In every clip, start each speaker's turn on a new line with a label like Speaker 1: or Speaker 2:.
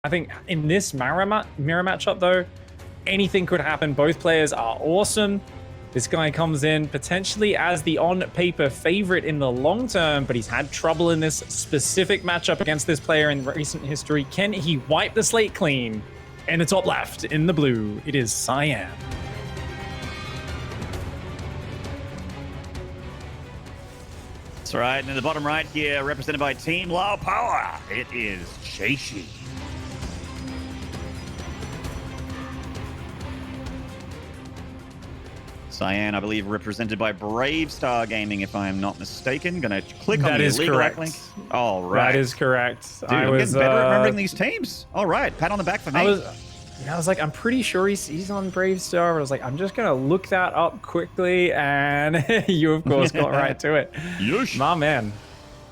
Speaker 1: I think in this mirror matchup, though, anything could happen. Both players are awesome. This guy comes in potentially as the on-paper favorite in the long term, but he's had trouble in this specific matchup against this player in recent history. Can he wipe the slate clean? In the top left, in the blue, it is Cyan.
Speaker 2: That's right, and in the bottom right here, represented by Team Low Power, it is JieShi. Cyan, I believe, represented by Brave Star Gaming, if I am not mistaken. Gonna click on the illegal link. All right.
Speaker 1: That is correct.
Speaker 2: Dude, I'm getting better at remembering these teams. All right, pat on the back for me.
Speaker 1: I was like, I'm pretty sure he's on Brave Star. But I was like, I'm just gonna look that up quickly, and you of course got right to it.
Speaker 2: Yes.
Speaker 1: My man.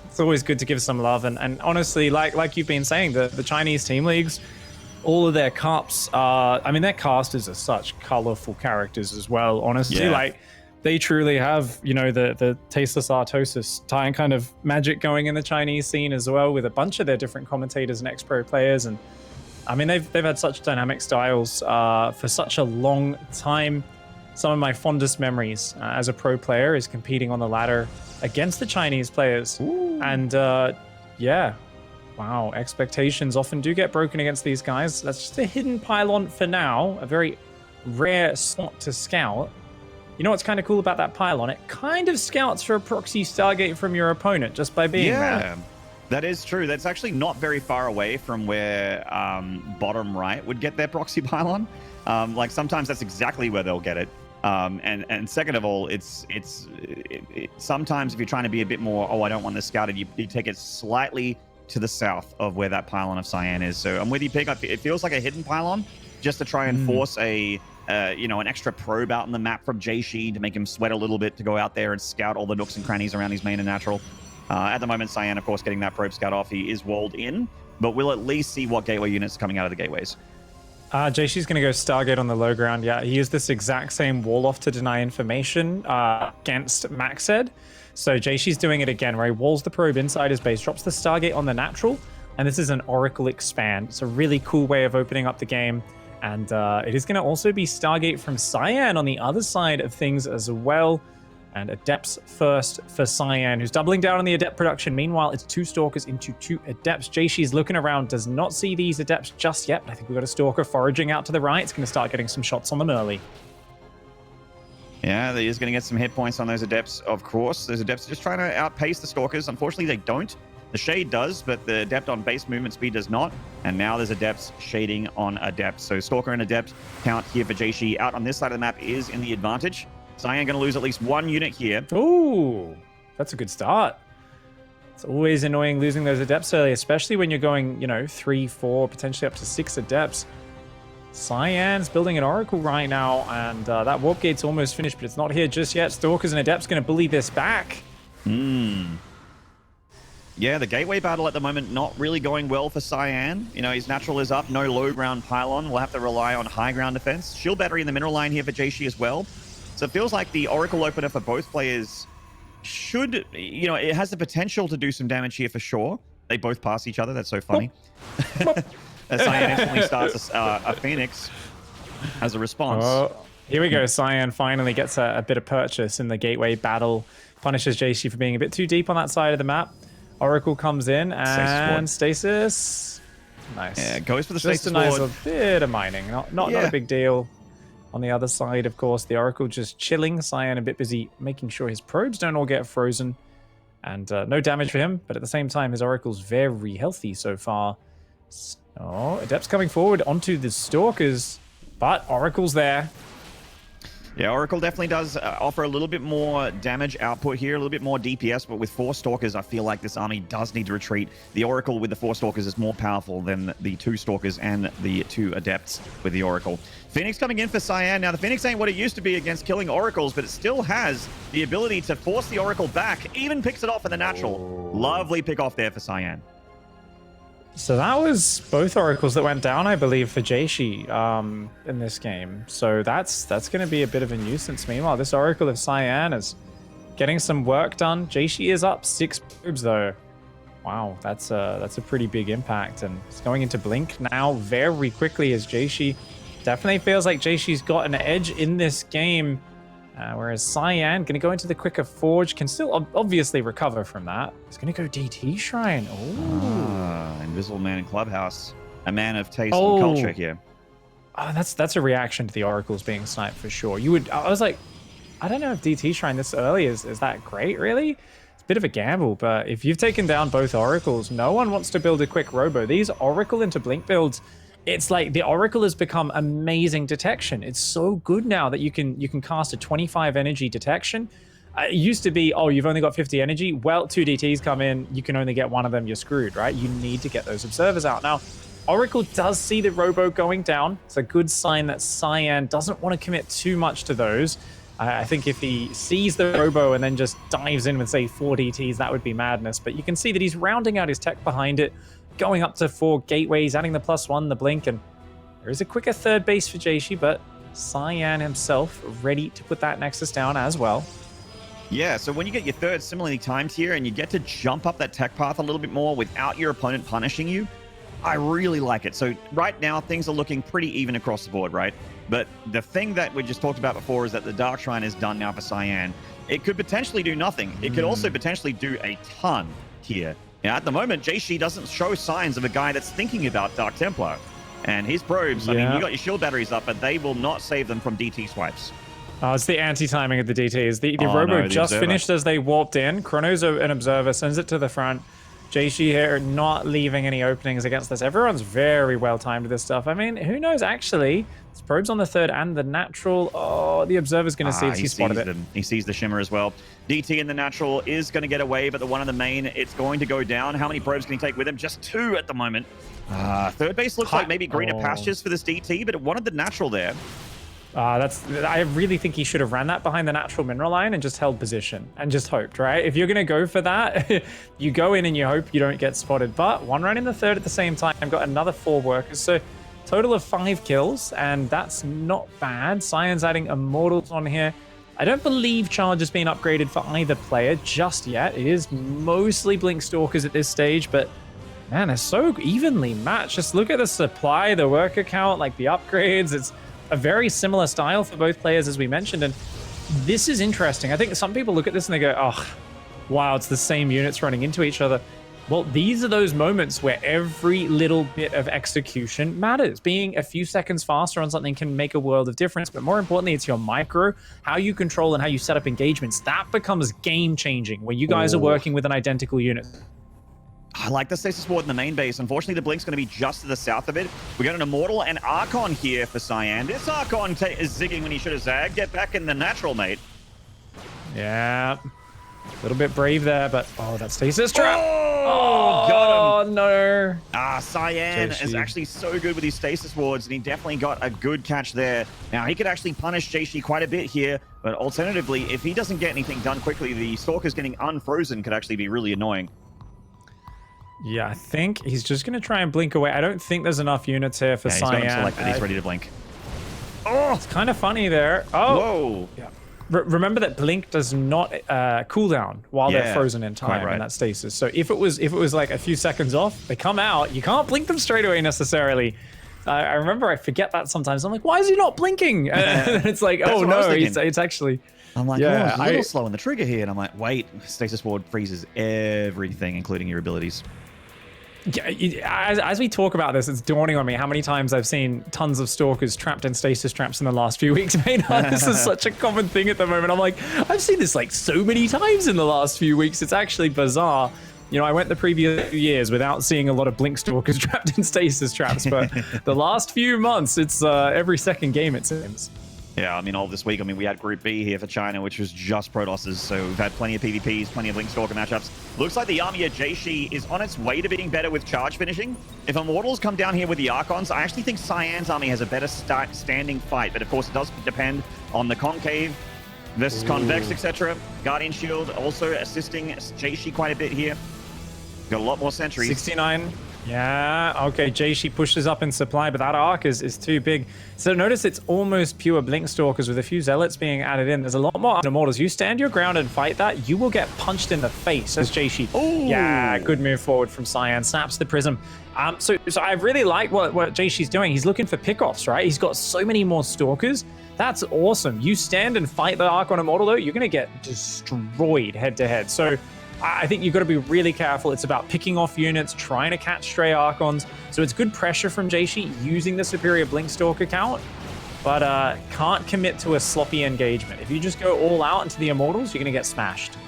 Speaker 1: It's always good to give some love, and honestly, like you've been saying, the Chinese team leagues, all of their cups, I mean, their casters are such colorful characters as well, honestly.
Speaker 2: Yeah.
Speaker 1: Like, they truly have, you know, the tasteless artosis tying kind of magic going in the Chinese scene as well, with a bunch of their different commentators and ex-pro players. And I mean, they've had such dynamic styles for such a long time. Some of my fondest memories as a pro player is competing on the ladder against the Chinese players. Ooh. And yeah. Wow, expectations often do get broken against these guys. That's just a hidden pylon for now, a very rare spot to scout. You know what's kind of cool about that pylon? It kind of scouts for a proxy Stargate from your opponent just by being there.
Speaker 2: That is true. That's actually not very far away from where bottom right would get their proxy pylon. Like sometimes that's exactly where they'll get it. And second of all, it's sometimes if you're trying to be a bit more, oh, I don't want this scouted, you take it slightly to the south of where that pylon of Cyan is. So I'm with you, Pig. It feels like a hidden pylon just to try and force a, an extra probe out on the map from JieShi to make him sweat a little bit to go out there and scout all the nooks and crannies around his main and natural. At the moment, Cyan, of course, getting that probe scout off. He is walled in, but we'll at least see what gateway units are coming out of the gateways.
Speaker 1: JieShi's going to go Stargate on the low ground. Yeah, he used this exact same wall off to deny information against Maxed. So JieShi's doing it again, where he walls the probe inside his base, drops the Stargate on the natural, and this is an Oracle expand. It's a really cool way of opening up the game, and it is going to also be Stargate from Cyan on the other side of things as well. And Adepts first for Cyan, who's doubling down on the Adept production. Meanwhile, it's 2 Stalkers into 2 Adepts. JieShi's looking around, does not see these Adepts just yet, but I think we've got a Stalker foraging out to the right. It's going to start getting some shots on them early.
Speaker 2: Yeah, he is going to get some hit points on those Adepts, of course. Those Adepts are just trying to outpace the Stalkers. Unfortunately, they don't. The Shade does, but the Adept on base movement speed does not. And now there's Adepts shading on Adepts. So Stalker and Adept count here for JieShi. Out on this side of the map is in the advantage. Cyan going to lose at least 1 unit here.
Speaker 1: Ooh, that's a good start. It's always annoying losing those Adepts early, especially when you're going, 3, 4, potentially up to 6 Adepts. Cyan's building an Oracle right now, and that Warp Gate's almost finished, but it's not here just yet. Stalkers and Adepts going to bully this back.
Speaker 2: Yeah, the Gateway battle at the moment not really going well for Cyan. His natural is up, no low ground pylon. We'll have to rely on high ground defense. Shield battery in the mineral line here for JieShi as well. So it feels like the Oracle opener for both players should, it has the potential to do some damage here for sure. They both pass each other. That's so funny. Cyan instantly starts a Phoenix as a response.
Speaker 1: Here we go. Cyan finally gets a bit of purchase in the Gateway battle. Punishes JieShi for being a bit too deep on that side of the map. Oracle comes in and Stasis. Nice.
Speaker 2: Yeah, goes for the
Speaker 1: Just
Speaker 2: Stasis.
Speaker 1: Just a nice bit of mining. Not a big deal. On the other side, of course, the Oracle just chilling. Cyan a bit busy making sure his probes don't all get frozen. And no damage for him, but at the same time, his Oracle's very healthy so far. Oh, Adept's coming forward onto the Stalkers, but Oracle's there.
Speaker 2: Yeah, Oracle definitely does offer a little bit more damage output here, a little bit more DPS, but with 4 Stalkers, I feel like this army does need to retreat. The Oracle with the 4 Stalkers is more powerful than the 2 Stalkers and the 2 Adepts with the Oracle. Phoenix coming in for Cyan. Now, the Phoenix ain't what it used to be against killing Oracles, but it still has the ability to force the Oracle back, even picks it off in the natural. Lovely pick off there for Cyan.
Speaker 1: So that was both Oracles that went down, I believe, for JieShi in this game. So that's going to be a bit of a nuisance. Meanwhile, this Oracle of Cyan is getting some work done. JieShi is up 6 probes, though. Wow, that's a pretty big impact, and it's going into Blink now very quickly as JieShi definitely feels like JieShi's got an edge in this game, whereas Cyan going to go into the quicker Forge, can still obviously recover from that. He's going to go DT Shrine. Oh,
Speaker 2: Invisible Man in Clubhouse, a man of taste and culture here.
Speaker 1: Oh, that's a reaction to the Oracles being sniped for sure. I was like, I don't know if DT Shrine this early is that great, really. Bit of a gamble, but if you've taken down both Oracles, no one wants to build a quick Robo. These Oracle into Blink builds, it's like the Oracle has become amazing detection. It's so good now that you can cast a 25 energy detection. It used to be, oh, you've only got 50 energy. Well, 2 DTs come in, you can only get one of them, you're screwed, right? You need to get those observers out. Now, Oracle does see the Robo going down. It's a good sign that Cyan doesn't want to commit too much to those. I think if he sees the Robo and then just dives in with, say, 4 DTs, that would be madness. But you can see that he's rounding out his tech behind it, going up to 4 gateways, adding the +1, the Blink, and there is a quicker third base for JieShi, but Cyan himself ready to put that Nexus down as well.
Speaker 2: Yeah, so when you get your third similarly timed here and you get to jump up that tech path a little bit more without your opponent punishing you, I really like it. So right now, things are looking pretty even across the board, right? But the thing that we just talked about before is that the Dark Shrine is done now for Cyan. It could potentially do nothing. It could also potentially do a ton here. Now, at the moment, JieShi doesn't show signs of a guy that's thinking about Dark Templar. And his probes, I mean, you got your shield batteries up, but they will not save them from DT swipes.
Speaker 1: Oh, it's the anti-timing of the DTs. The Robo just finished as they warped in. Chrono's an observer, sends it to the front. JieShi here not leaving any openings against this. Everyone's very well timed with this stuff. I mean, who knows, actually? It's probes on the third and the natural. Oh, the observer's going to see if he spotted it.
Speaker 2: He sees the shimmer as well. DT in the natural is going to get away, but the one in the main, it's going to go down. How many probes can he take with him? Just 2 at the moment. Third base looks like maybe greener pastures for this DT, but it wanted the natural there.
Speaker 1: I really think he should have ran that behind the natural mineral line and just held position and just hoped, right? If you're going to go for that, you go in and you hope you don't get spotted. But 1 run in the third at the same time, got another 4 workers. So total of 5 kills, and that's not bad. Cyan's adding Immortals on here. I don't believe Charge has been upgraded for either player just yet. It is mostly Blink Stalkers at this stage, but man, they're so evenly matched. Just look at the supply, the worker count, like the upgrades. It's a very similar style for both players, as we mentioned, and this is interesting. I think some people look at this and they go, oh, wow, it's the same units running into each other. Well, these are those moments where every little bit of execution matters. Being a few seconds faster on something can make a world of difference, but more importantly, it's your micro, how you control and how you set up engagements. That becomes game-changing when you guys are working with an identical unit.
Speaker 2: I like the stasis ward in the main base. Unfortunately, the Blink's going to be just to the south of it. We got an Immortal and Archon here for Cyan. This Archon is zigging when he should have zagged. Get back in the natural, mate.
Speaker 1: Yeah. A little bit brave there, but oh, that stasis trap.
Speaker 2: Oh, got him.
Speaker 1: No.
Speaker 2: Cyan is actually so good with his stasis wards, and he definitely got a good catch there. Now, he could actually punish JieShi quite a bit here, but alternatively, if he doesn't get anything done quickly, the Stalkers getting unfrozen could actually be really annoying.
Speaker 1: Yeah, I think he's just going to try and blink away. I don't think there's enough units here for Cyan.
Speaker 2: He's got him selected. He's ready to blink.
Speaker 1: Oh, it's kind of funny there. Oh,
Speaker 2: whoa.
Speaker 1: Yeah. Remember that blink does not cool down while they're frozen in time in that stasis. So if it was like a few seconds off, they come out. You can't blink them straight away necessarily. I remember I forget that sometimes. I'm like, why is he not blinking? And it's like, oh no, it's actually.
Speaker 2: I'm like, oh, it's a little slow on the trigger here. And I'm like, wait, stasis ward freezes everything, including your abilities.
Speaker 1: Yeah, as we talk about this, it's dawning on me how many times I've seen tons of Stalkers trapped in stasis traps in the last few weeks. This is such a common thing at the moment. I'm like, I've seen this like so many times in the last few weeks. It's actually bizarre. You know, I went the previous few years without seeing a lot of Blink Stalkers trapped in stasis traps, but the last few months, it's every second game it seems.
Speaker 2: Yeah, I mean, all this week, we had Group B here for China, which was just Protosses, so we've had plenty of PvPs, plenty of Blink Stalker matchups. Looks like the army of JieShi is on its way to being better with charge finishing. If Immortals come down here with the Archons, I actually think Cyan's army has a better standing fight, but of course it does depend on the Concave versus Convex, etc. Guardian Shield also assisting JieShi quite a bit here. Got a lot more sentries.
Speaker 1: 69. Yeah, okay, JieShi pushes up in supply, but that arc is too big. So notice it's almost pure Blink Stalkers with a few Zealots being added in. There's a lot more Immortals. You stand your ground and fight that, you will get punched in the face as JieShi.
Speaker 2: Ooh.
Speaker 1: Yeah, good move forward from Cyan. Snaps the Prism. So I really like what JieShi's doing. He's looking for pickoffs, right? He's got so many more Stalkers. That's awesome. You stand and fight the arc on Immortal, though, you're going to get destroyed head-to-head. So I think you've got to be really careful. It's about picking off units, trying to catch stray Archons. So it's good pressure from JieShi using the superior Blink Stalker count, but can't commit to a sloppy engagement. If you just go all out into the Immortals, you're going to get smashed.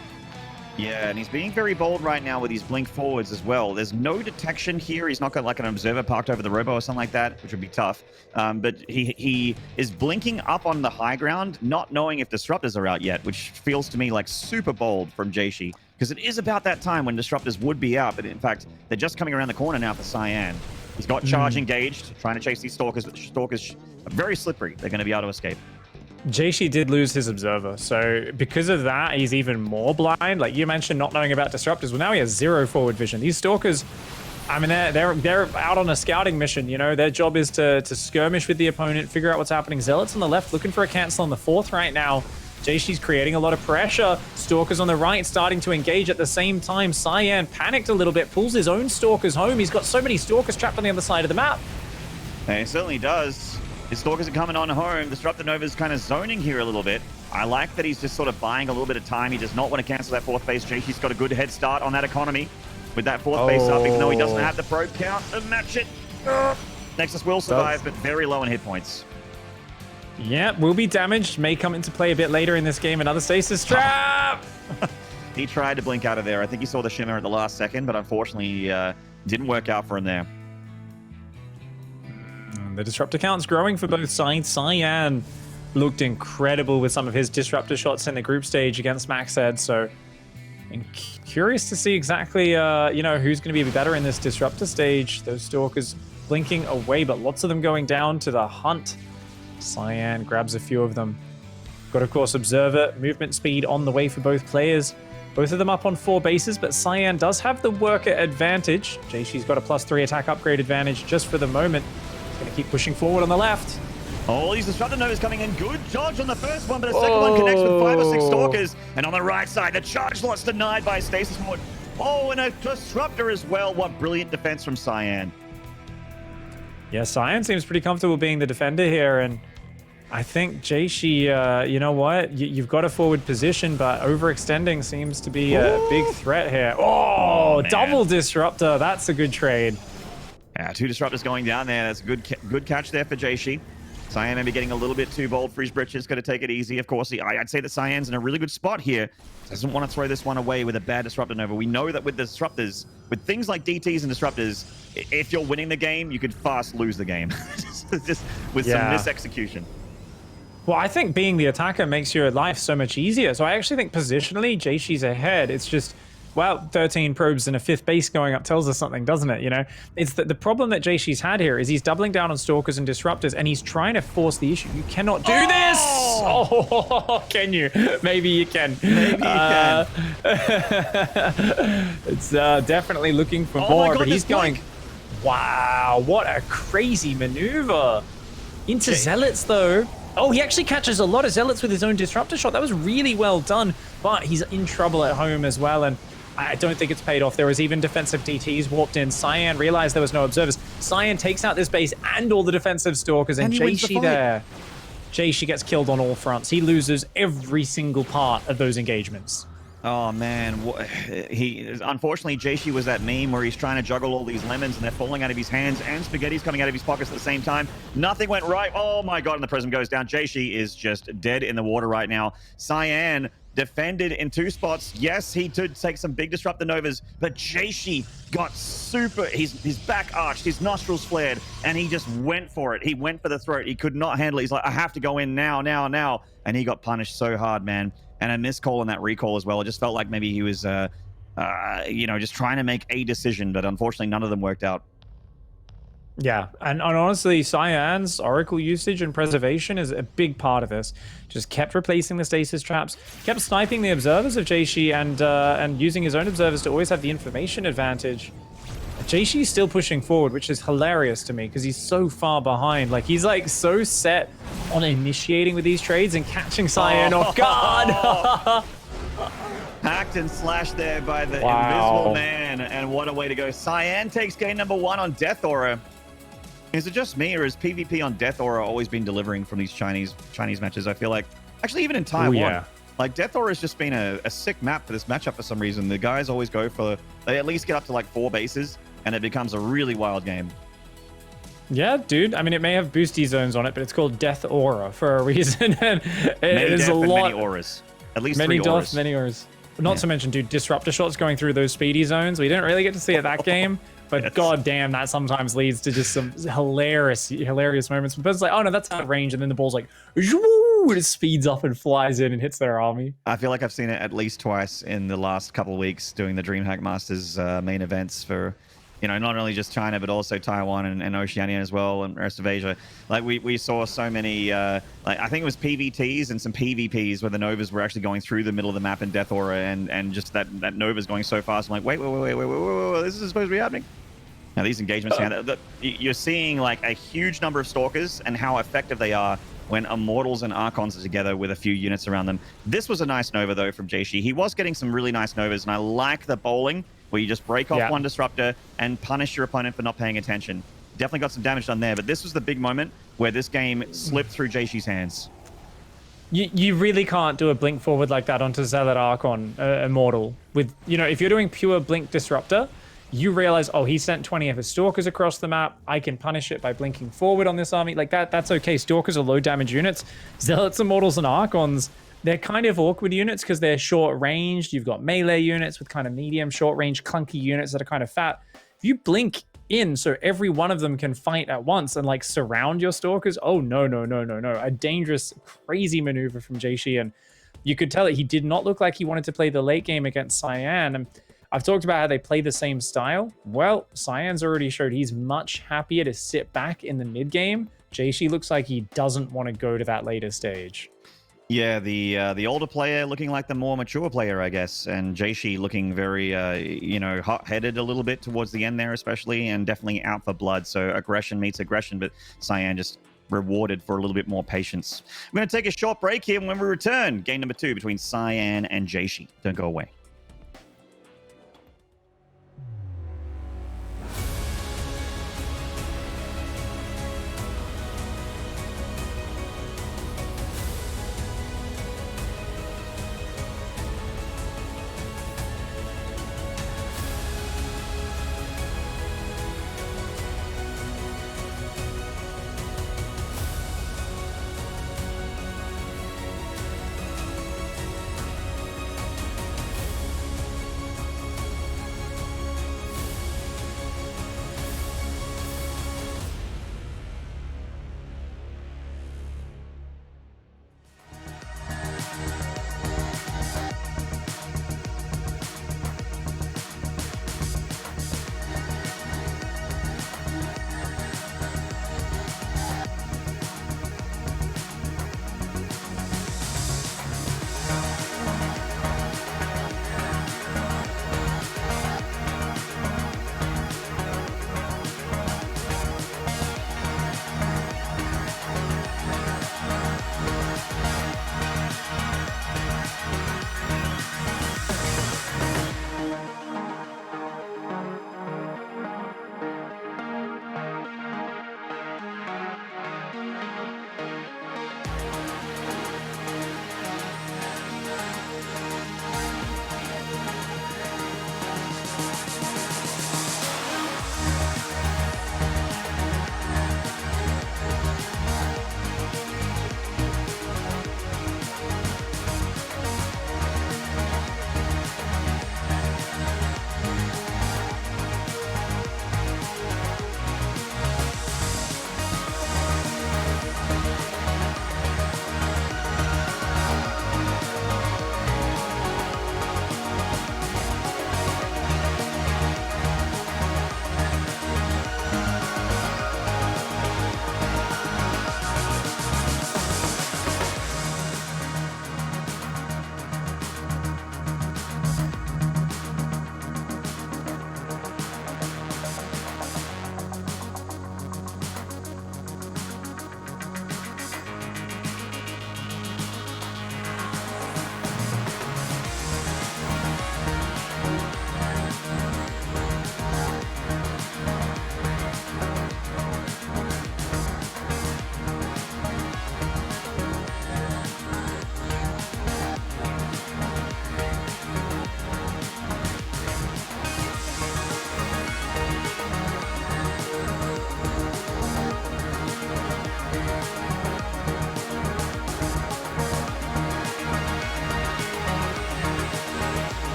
Speaker 2: Yeah, and he's being very bold right now with his blink forwards as well. There's no detection here. He's not got like an observer parked over the robo or something like that, which would be tough. But he is blinking up on the high ground, not knowing if disruptors are out yet, which feels to me like super bold from JieShi, because it is about that time when disruptors would be out. But in fact, they're just coming around the corner now for Cyan. He's got charge engaged, trying to chase these Stalkers, but Stalkers are very slippery. They're going to be able to escape.
Speaker 1: JieShi did lose his observer, so because of that, he's even more blind. Like you mentioned, not knowing about disruptors. Well, now he has zero forward vision. These Stalkers, I mean, they're out on a scouting mission. You know, their job is to skirmish with the opponent, figure out what's happening. Zealots on the left looking for a cancel on the fourth right now. JieShi's creating a lot of pressure. Stalkers on the right starting to engage at the same time. Cyan panicked a little bit, pulls his own Stalkers home. He's got so many Stalkers trapped on the other side of the map.
Speaker 2: He certainly does. His Stalkers are coming on home. Disruptor Nova's kind of zoning here a little bit. I like that he's just sort of buying a little bit of time. He does not want to cancel that fourth base. JieShi's got a good head start on that economy with that fourth base up, even though he doesn't have the probe count to match it. Nexus will survive, but very low in hit points.
Speaker 1: Yeah, will be damaged. May come into play a bit later in this game. Another stasis trap!
Speaker 2: He tried to blink out of there. I think he saw the shimmer at the last second, but unfortunately didn't work out for him there.
Speaker 1: The disruptor count's growing for both sides. Cyan looked incredible with some of his disruptor shots in the group stage against Maxed, so I'm curious to see exactly who's going to be better in this disruptor stage. Those Stalkers blinking away, but lots of them going down to the hunt. Cyan grabs a few of them. Got, of course, Observer, movement speed on the way for both players. Both of them up on 4 bases, but Cyan does have the worker advantage. JieShi's got a +3 attack upgrade advantage just for the moment. Going to keep pushing forward on the left.
Speaker 2: Oh, these Disruptor Novas coming in. Good dodge on the first one, but the second one connects with 5 or 6 Stalkers. And on the right side, the charge lot's denied by Stasis Mode. Oh, and a Disruptor as well. What brilliant defense from Cyan.
Speaker 1: Yeah, Cyan seems pretty comfortable being the defender here, and I think JieShi, you know what? You've got a forward position, but overextending seems to be a big threat here. Oh, double Disruptor. That's a good trade.
Speaker 2: Yeah, 2 Disruptors going down there. That's a good catch there for JieShi. Cyan maybe getting a little bit too bold for his britches. Got to take it easy. Of course, I'd say that Cyan's in a really good spot here. Doesn't want to throw this one away with a bad Disruptor Nova. We know that with the Disruptors, with things like DTs and Disruptors, if you're winning the game, you could fast lose the game. just with some misexecution.
Speaker 1: Well, I think being the attacker makes your life so much easier. So I actually think positionally, JieShi's ahead. It's just, well, 13 probes and a 5th base going up tells us something, doesn't it? You know, it's that the problem that JieShi's had here is he's doubling down on Stalkers and Disruptors, and he's trying to force the issue. You cannot do this! Oh, can you? Maybe you can.
Speaker 2: Maybe you can.
Speaker 1: It's definitely looking for more, but he's going, wow, what a crazy maneuver. Into Zealots, though. Oh, he actually catches a lot of Zealots with his own Disruptor shot. That was really well done, but he's in trouble at home as well, and I don't think it's paid off. There was even defensive DTs warped in. Cyan realized there was no observers. Cyan takes out this base and all the defensive Stalkers, and JieShi there. JieShi gets killed on all fronts. He loses every single part of those engagements.
Speaker 2: Oh man, unfortunately JieShi was that meme where he's trying to juggle all these lemons and they're falling out of his hands and spaghetti's coming out of his pockets at the same time. Nothing went right. Oh my god, and the prism goes down. JieShi is just dead in the water right now. Cyan defended in 2 spots. Yes, he did take some big Disruptor Novas, but JieShi got super, his back arched, his nostrils flared, and he just went for it. He went for the throat. He could not handle it. He's like, I have to go in now. And he got punished so hard, man. And a missed call on that recall as well. It just felt like maybe he was, just trying to make a decision, but unfortunately none of them worked out.
Speaker 1: Yeah, and honestly, Cyan's Oracle usage and preservation is a big part of this. Just kept replacing the stasis traps, kept sniping the observers of JieShi, and using his own observers to always have the information advantage. JieShi's still pushing forward, which is hilarious to me because he's so far behind. Like, he's like so set on initiating with these trades and catching Cyan off guard.
Speaker 2: Hacked and slashed there by the invisible man, and what a way to go. Cyan takes game number 1 on Death Aura. Is it just me, or has PvP on Death Aura always been delivering from these Chinese matches? I feel like, actually, even in Taiwan, like Death Aura has just been a sick map for this matchup for some reason. The guys always go for, they at least get up to like 4 bases, and it becomes a really wild game.
Speaker 1: Yeah, dude. I mean, it may have boosty zones on it, but it's called Death Aura for a reason. And it is a lot.
Speaker 2: Many auras. At least
Speaker 1: many
Speaker 2: 3 auras.
Speaker 1: Many auras. Not to mention, dude, disruptor shots going through those speedy zones. We didn't really get to see it that game, but god damn, that sometimes leads to just some hilarious moments. But it's like, oh no, that's out of range, and then the ball's like, it speeds up and flies in and hits their army.
Speaker 2: I feel like I've seen it at least twice in the last couple of weeks doing the DreamHack Masters main events for, you know, not only just China, but also Taiwan and Oceania as well, and the rest of Asia. Like, we saw so many, like, I think it was PVTs and some PvPs where the Novas were actually going through the middle of the map in Death Aura, and just that Nova's going so fast. I'm like, wait, this is supposed to be happening? Now, these engagements, you're seeing, like, a huge number of Stalkers and how effective they are when Immortals and Archons are together with a few units around them. This was a nice Nova, though, from JieShi. He was getting some really nice Novas, and I like the bowling, where you just break off one disruptor and punish your opponent for not paying attention. Definitely got some damage done there, but this was the big moment where this game slipped through JieShi's hands.
Speaker 1: You really can't do a blink forward like that onto Zealot Archon Immortal. With, you know, if you're doing pure blink disruptor, you realize, oh, he sent 20 of his Stalkers across the map. I can punish it by blinking forward on this army. Like, that's okay. Stalkers are low damage units. Zealots, Immortals, and Archons, they're kind of awkward units because they're short ranged. You've got melee units with kind of medium, short range, clunky units that are kind of fat. If you blink in so every one of them can fight at once and like surround your Stalkers, oh no. A dangerous, crazy maneuver from JieShi. And you could tell that he did not look like he wanted to play the late game against Cyan. And I've talked about how they play the same style. Well, Cyan's already showed he's much happier to sit back in the mid game. JieShi looks like he doesn't want to go to that later stage.
Speaker 2: Yeah, the older player looking like the more mature player, I guess, and JieShi looking very, you know, hot-headed a little bit towards the end there, especially, and definitely out for blood. So aggression meets aggression, but Cyan just rewarded for a little bit more patience. We're going to take a short break here. When we return, game number 2 between Cyan and JieShi. Don't go away.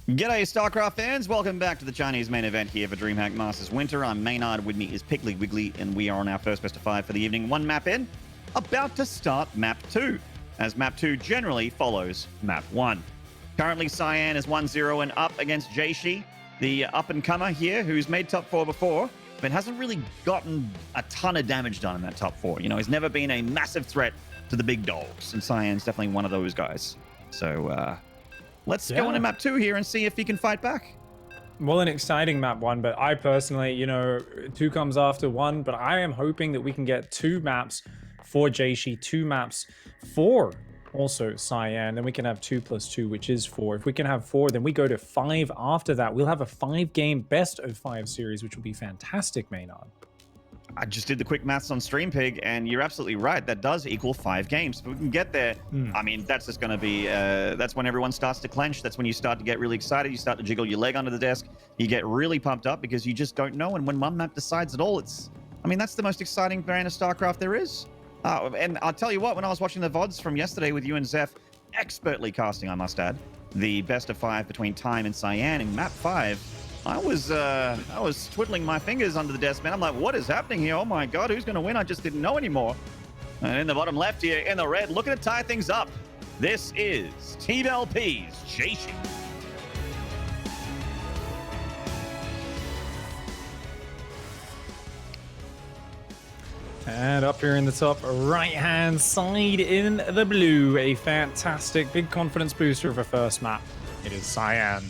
Speaker 2: G'day, StarCraft fans. Welcome back to the Chinese main event here for DreamHack Masters Winter. I'm Maynard. With me is Piggly Wiggly, and we are on our first best of 5 for the evening. One map in, about to start map 2, as map 2 generally follows map 1. Currently, Cyan is 1-0 and up against JieShi, the up-and-comer here, who's made top 4 before, but hasn't really gotten a ton of damage done in that top 4. You know, he's never been a massive threat to the big dogs, and Cyan's definitely one of those guys. So, let's go into map 2 here and see if he can fight back.
Speaker 1: Well, an exciting map 1, but I personally, you know, 2 comes after 1, but I am hoping that we can get 2 maps for JieShi, 2 maps for also Cyan, then we can have 2 + 2, which is 4. If we can have 4, then we go to 5 after that. We'll have a 5-game best of 5 series, which will be fantastic, Maynard.
Speaker 2: I just did the quick maths on StreamPig, and you're absolutely right. That does equal 5 games. If we can get there, I mean, that's just going to be, that's when everyone starts to clench. That's when you start to get really excited. You start to jiggle your leg under the desk. You get really pumped up because you just don't know. And when one map decides it all, I mean, that's the most exciting brand of StarCraft there is. And I'll tell you what, when I was watching the VODs from yesterday with you and Zeph, expertly casting, I must add, the best of 5 between Time and Cyan in map 5, I was twiddling my fingers under the desk, man. I'm like, what is happening here? Oh my God, who's going to win? I just didn't know anymore. And in the bottom left here, in the red, looking to tie things up, this is Team LP's JieShi.
Speaker 1: And up here in the top right-hand side in the blue, a fantastic big confidence booster for first map. It is Cyan.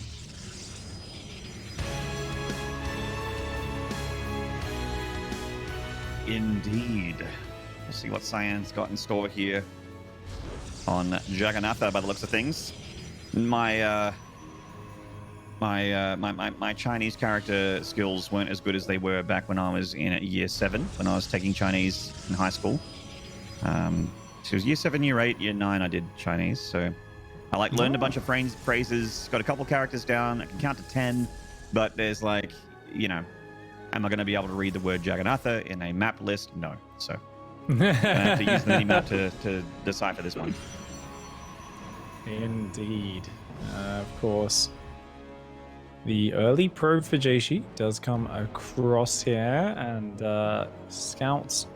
Speaker 2: Indeed. We'll see what Cyan's got in store here on Jagannatha by the looks of things. My Chinese character skills weren't as good as they were back when I was in year 7, when I was taking Chinese in high school. So it was year 7, year 8, year 9 I did Chinese. So I learned a bunch of phrases, got a couple characters down. I can count to 10, but there's like, you know, am I going to be able to read the word Jagannatha in a map list? No. So I have to use the mini-map to decipher this one.
Speaker 1: Indeed. Of course. The early probe for JieShi does come across here, and Scouts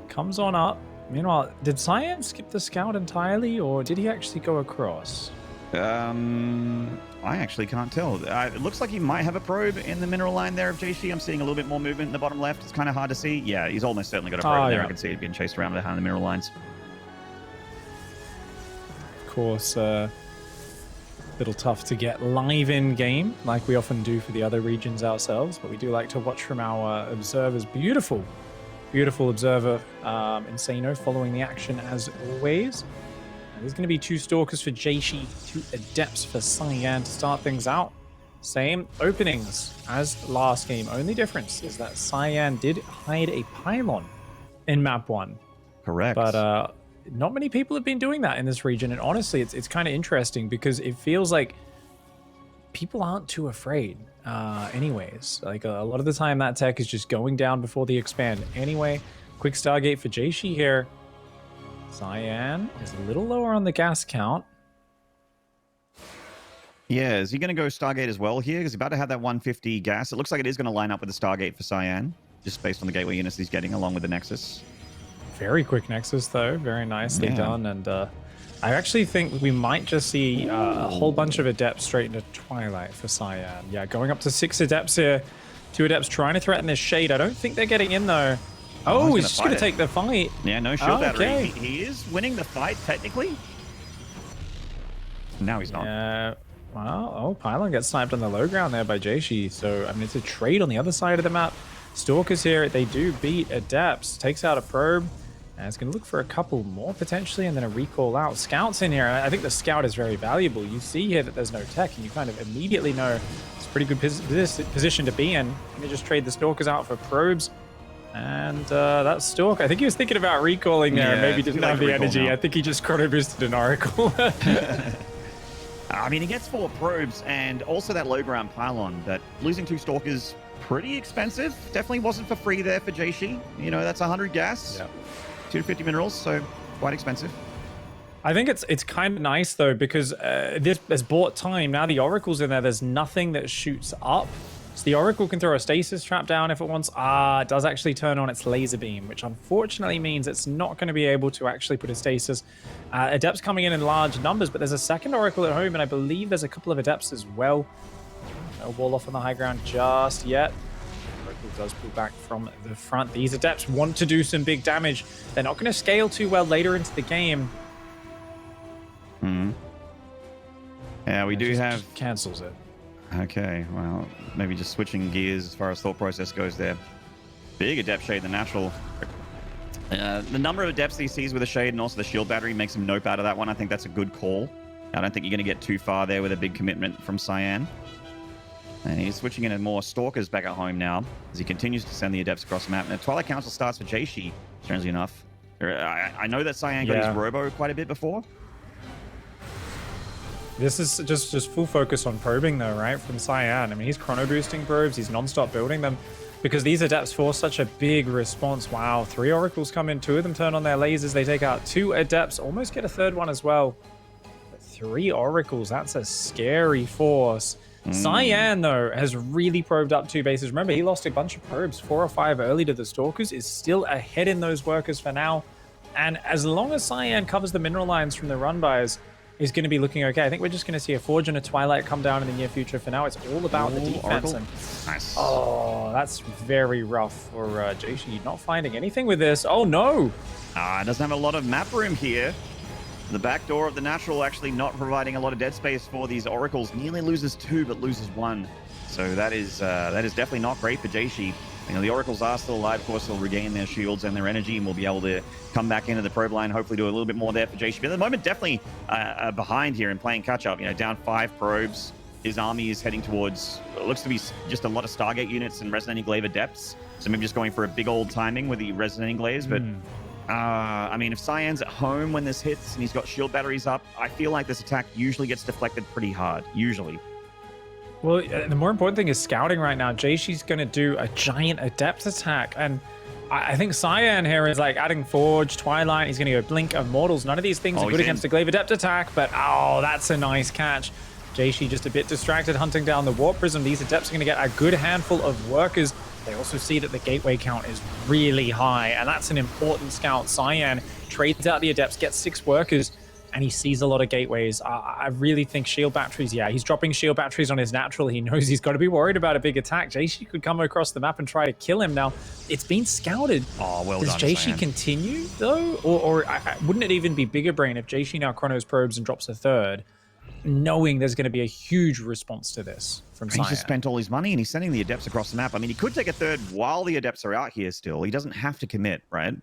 Speaker 1: comes on up. Meanwhile, did Cyan skip the Scout entirely, or did he actually go across?
Speaker 2: I actually can't tell. It looks like he might have a probe in the mineral line there of JieShi. I'm seeing a little bit more movement in the bottom left. It's kind of hard to see. Yeah, he's almost certainly got a probe there. I can see it being chased around behind the mineral lines.
Speaker 1: Of course, little tough to get live in game like we often do for the other regions ourselves, but we do like to watch from our observers. Beautiful observer, Insano, following the action as always. There's going to be 2 Stalkers for JieShi, 2 Adepts for Cyan to start things out. Same openings as last game. Only difference is that Cyan did hide a pylon in map 1.
Speaker 2: Correct.
Speaker 1: But not many people have been doing that in this region, and honestly, it's kind of interesting because it feels like people aren't too afraid anyways. Like a lot of the time that tech is just going down before they expand. Anyway, quick Stargate for JieShi here. Cyan is a little lower on the gas count.
Speaker 2: Yeah, is he going to go Stargate as well here? Because he's about to have that 150 gas. It looks like it is going to line up with the Stargate for Cyan, just based on the gateway units he's getting along with the Nexus.
Speaker 1: Very quick Nexus, though. Very nicely done. And I actually think we might just see a whole bunch of Adepts straight into Twilight for Cyan. Yeah, going up to 6 Adepts here. 2 Adepts trying to threaten this shade. I don't think they're getting in, though. Oh, he's just going to take the fight.
Speaker 2: Yeah, no shield battery. He is winning the fight, technically. No, he's not.
Speaker 1: Yeah. Well, Pylon gets sniped on the low ground there by JieShi. So, I mean, it's a trade on the other side of the map. Stalkers here, they do beat Adepts. Takes out a probe. And it's going to look for a couple more, potentially, and then a recall out. Scouts in here. I think the Scout is very valuable. You see here that there's no tech, and you kind of immediately know it's a pretty good position to be in. Let me just trade the Stalkers out for probes. And that Stalk, I think he was thinking about recalling there, and maybe didn't have the energy. I think he just chrono boosted an Oracle.
Speaker 2: I mean, he gets 4 probes and also that low ground pylon, but losing 2 Stalkers, pretty expensive. Definitely wasn't for free there for JieShi. You know, that's 100 gas, 250 minerals, so quite expensive.
Speaker 1: I think it's kind of nice though, because this has bought time. Now the Oracle's in there. There's nothing that shoots up. So the Oracle can throw a stasis trap down if it wants. It does actually turn on its laser beam, which unfortunately means it's not going to be able to actually put a stasis. Adepts coming in large numbers, but there's a second Oracle at home, and I believe there's a couple of Adepts as well. No wall off on the high ground just yet. Oracle does pull back from the front. These Adepts want to do some big damage. They're not going to scale too well later into the game.
Speaker 2: Yeah, we do have...
Speaker 1: cancels it.
Speaker 2: Okay, well, maybe just switching gears as far as thought process goes there. Big Adept Shade, the natural. The number of Adepts he sees with a Shade and also the shield battery makes him nope out of that one. I think that's a good call. I don't think you're going to get too far there with a big commitment from Cyan. And he's switching into more Stalkers back at home now as he continues to send the Adepts across the map. And Twilight Council starts for JieShi, strangely enough. I know that Cyan got his Robo quite a bit before.
Speaker 1: This is just full focus on probing though, right? From Cyan. I mean, he's chrono boosting probes, he's non-stop building them because these Adepts force such a big response. Wow, 3 Oracles come in, 2 of them turn on their lasers, they take out 2 Adepts, almost get a 3rd one as well. But 3 Oracles, that's a scary force. Cyan, though, has really probed up 2 bases. Remember, he lost a bunch of probes, 4 or 5 early to the Stalkers, is still ahead in those workers for now. And as long as Cyan covers the mineral lines from the run-bys, is going to be looking okay. I think we're just going to see a Forge and a Twilight come down in the near future. For now, it's all about the defense. And,
Speaker 2: nice.
Speaker 1: Oh, that's very rough for JieShi. Not finding anything with this. Oh, no.
Speaker 2: It doesn't have a lot of map room here. The back door of the natural actually not providing a lot of dead space for these Oracles. Nearly loses 2, but loses 1. So that is definitely not great for JieShi. You know, the Oracles are still alive. Of course, they'll regain their shields and their energy, and we'll be able to come back into the probe line, hopefully do a little bit more there for JieShi. But at the moment, definitely behind here and playing catch-up. You know, down 5 probes. His army is heading towards, it looks to be just a lot of Stargate units and Resonating Glaive Adepts. So maybe just going for a big old timing with the Resonating Glaives. But, I mean, if Cyan's at home when this hits and he's got shield batteries up, I feel like this attack usually gets deflected pretty hard, usually.
Speaker 1: Well, the more important thing is scouting right now. JieShi's going to do a giant Adept attack. And I think Cyan here is like adding Forge, Twilight. He's going to go Blink, Immortals. None of these things are good against the Glaive Adept attack. But, that's a nice catch. JieShi just a bit distracted hunting down the Warp Prism. These Adepts are going to get a good handful of workers. They also see that the Gateway count is really high. And that's an important scout. Cyan trades out the Adepts, gets 6 workers. And he sees a lot of gateways. I really think shield batteries, he's dropping shield batteries on his natural. He knows he's got to be worried about a big attack. JieShi could come across the map and try to kill him. Now, it's been scouted.
Speaker 2: Well
Speaker 1: Does
Speaker 2: done,
Speaker 1: JieShi continue, though? Or wouldn't it even be bigger brain if JieShi now chronos probes and drops a 3rd, knowing there's going to be a huge response to this from Cyan?
Speaker 2: He's just spent all his money and he's sending the Adepts across the map. I mean, he could take a 3rd while the Adepts are out here still. He doesn't have to commit, right?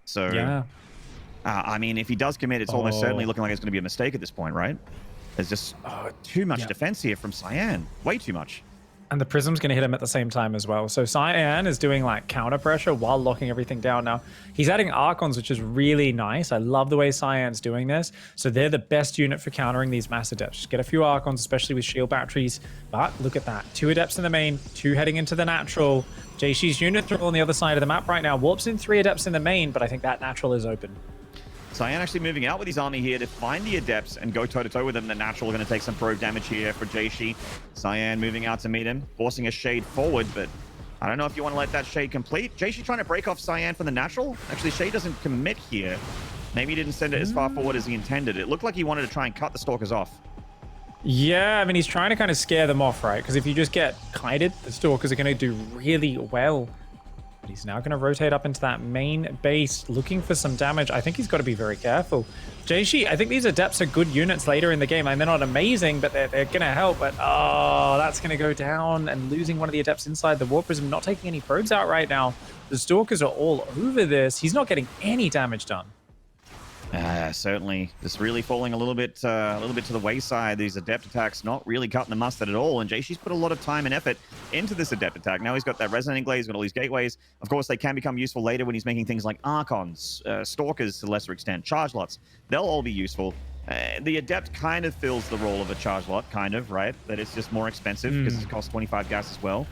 Speaker 2: So...
Speaker 1: yeah.
Speaker 2: I mean, if he does commit, it's almost certainly looking like it's going to be a mistake at this point, right? There's just too much defense here from Cyan. Way too much.
Speaker 1: And the Prism's going to hit him at the same time as well. So Cyan is doing like counter pressure while locking everything down now. He's adding Archons, which is really nice. I love the way Cyan's doing this. So they're the best unit for countering these mass Adepts. Just get a few Archons, especially with shield batteries. But look at that. 2 Adepts in the main, 2 heading into the natural. JieShi's units are on the other side of the map right now. Warps in 3 Adepts in the main, but I think that natural is open.
Speaker 2: Cyan actually moving out with his army here to find the Adepts and go toe-to-toe with them. The natural going to take some probe damage here for JieShi. Cyan moving out to meet him, forcing a Shade forward, but I don't know if you want to let that Shade complete. JieShi trying to break off Cyan from the natural. Actually, Shade doesn't commit here. Maybe he didn't send it as far forward as he intended. It looked like he wanted to try and cut the Stalkers off.
Speaker 1: Yeah, I mean, he's trying to kind of scare them off, right? Because if you just get kited, the Stalkers are going to do really well. He's now going to rotate up into that main base, looking for some damage. I think he's got to be very careful. JieShi, I think these Adepts are good units later in the game. And they're not amazing, but they're going to help. But, that's going to go down. And losing one of the Adepts inside the Warp Prism, not taking any probes out right now. The Stalkers are all over this. He's not getting any damage done.
Speaker 2: Certainly. Just really falling a little bit to the wayside. These Adept attacks not really cutting the mustard at all. And JieShi's put a lot of time and effort into this Adept attack. Now he's got that Resonating Glaive, he's got all these gateways. Of course, they can become useful later when he's making things like Archons, Stalkers to a lesser extent, Charge Lots. They'll all be useful. The Adept kind of fills the role of a Charge Lot, kind of, right? That it's just more expensive because it costs 25 gas as well.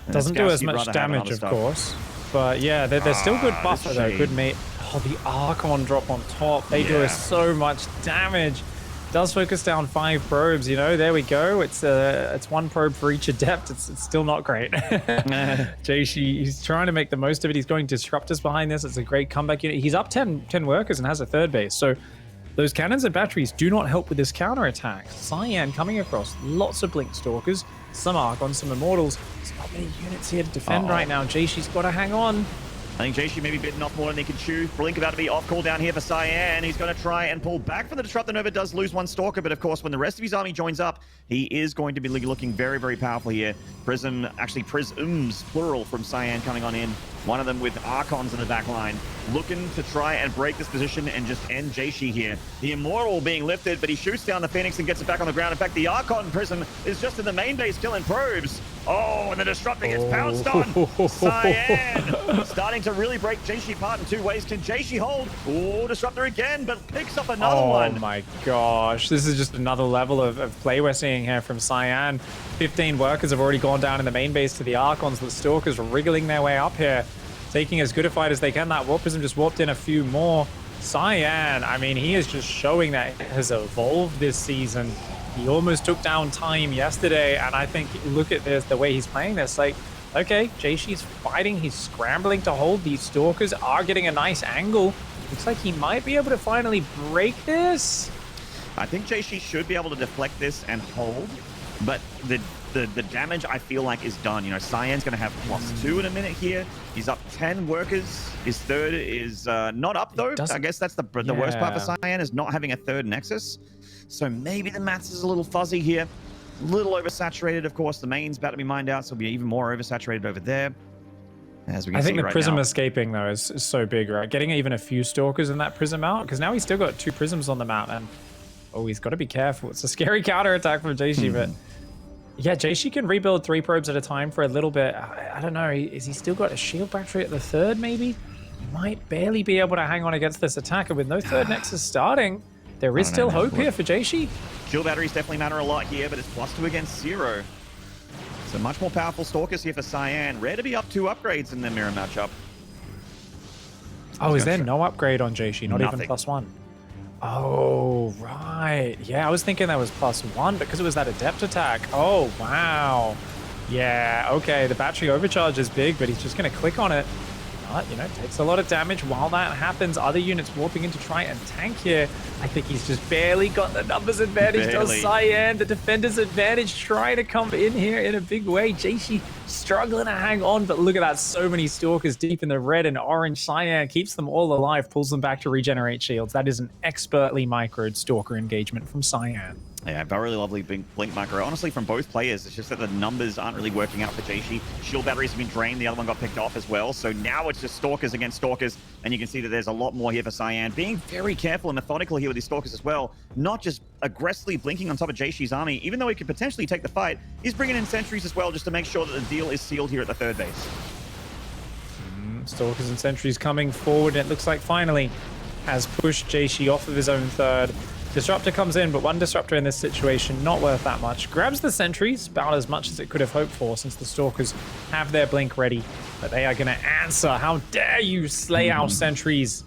Speaker 2: And
Speaker 1: doesn't do as much damage, of course. But yeah, they're still good buffer, though. Good mate. Oh, the Archon drop on top. They do us so much damage. Does focus down 5 probes, you know, there we go. It's 1 probe for each adept. It's still not great. JieShi, he's trying to make the most of it. He's going Disruptors behind this. It's a great comeback unit. He's up 10 workers and has a 3rd base. So those cannons and batteries do not help with this counterattack. Cyan coming across, lots of Blink Stalkers, some Archons, some Immortals. There's not many units here to defend right now. JieShi's got to hang on.
Speaker 2: I think JieShi may be bitten off more than he can chew. Blink about to be off call down here for Cyan. He's going to try and pull back from the Disruptor Nova. Does lose 1 Stalker, but of course, when the rest of his army joins up, he is going to be looking very, very powerful here. Prism, actually Prisms, plural, from Cyan coming on in. One of them with Archons in the back line, looking to try and break this position and just end JieShi here. The Immortal being lifted, but he shoots down the Phoenix and gets it back on the ground. In fact, the Archon Prism is just in the main base killing probes. Oh, and the Disruptor gets pounced on. Cyan starting to really break JieShi apart in 2 ways. Can JieShi hold? Oh, Disruptor again, but picks up another one.
Speaker 1: Oh my gosh, this is just another level of play we're seeing here from Cyan. 15 workers have already gone down in the main base to the Archons. The Stalkers wriggling their way up here, taking as good a fight as they can. That Warp Prism just warped in a few more. Cyan, I mean, he is just showing that he has evolved this season. He almost took down Time yesterday, and I think, look at this, the way he's playing this, like, okay, JieShi's fighting, he's scrambling to hold. These Stalkers are getting a nice angle. Looks like he might be able to finally break this.
Speaker 2: I think JieShi should be able to deflect this and hold, but the damage I feel like is done. You know, Cyan's going to have +2 in a minute here. He's up 10 workers. His 3rd is not up though. I guess that's the worst part for Cyan, is not having a 3rd Nexus. So maybe the maths is a little fuzzy here. A little oversaturated, of course. The main's about to be mined out, so it'll be even more oversaturated over there. As we can
Speaker 1: I think
Speaker 2: see
Speaker 1: the
Speaker 2: right
Speaker 1: Prism
Speaker 2: now.
Speaker 1: escaping though is so big, right? Getting even a few Stalkers in that Prism out, because now he's still got 2 Prisms on the map, and oh, he's got to be careful. It's a scary counterattack from JieShi, but yeah, JieShi can rebuild 3 probes at a time for a little bit. I don't know, is he still got a shield battery at the 3rd maybe? He might barely be able to hang on against this attacker with no 3rd Nexus starting. There is still hope here for JieShi.
Speaker 2: Shield batteries definitely matter a lot here, but it's +2 against 0. So much more powerful Stalkers here for Cyan. Rare to be up 2 upgrades in their mirror matchup.
Speaker 1: Oh, is there no upgrade on JieShi? Not
Speaker 2: Nothing.
Speaker 1: even +1? Oh, right. Yeah, I was thinking that was +1 because it was that Adept attack. Oh, wow. Yeah, okay. The battery overcharge is big, but he's just going to click on it. But, you know, takes a lot of damage. While that happens, other units warping in to try and tank here. I think he's just barely got the numbers advantage. Does Cyan, the defender's advantage, trying to come in here in a big way. JieShi struggling to hang on, but look at that. So many Stalkers deep in the red and orange. Cyan keeps them all alive, pulls them back to regenerate shields. That is an expertly microed Stalker engagement from Cyan.
Speaker 2: Yeah, very lovely blink micro. Honestly, from both players, it's just that the numbers aren't really working out for JieShi. Shield batteries have been drained. The other one got picked off as well. So now it's just Stalkers against Stalkers. And you can see that there's a lot more here for Cyan. Being very careful and methodical here with his Stalkers as well. Not just aggressively blinking on top of JieShi's army. Even though he could potentially take the fight, he's bringing in sentries as well just to make sure that the deal is sealed here at the 3rd base.
Speaker 1: Stalkers and sentries coming forward. And it looks like finally has pushed JieShi off of his own 3rd. Disruptor comes in, but 1 Disruptor in this situation, not worth that much. Grabs the sentries, about as much as it could have hoped for, since the Stalkers have their blink ready. But they are going to answer. How dare you slay our sentries?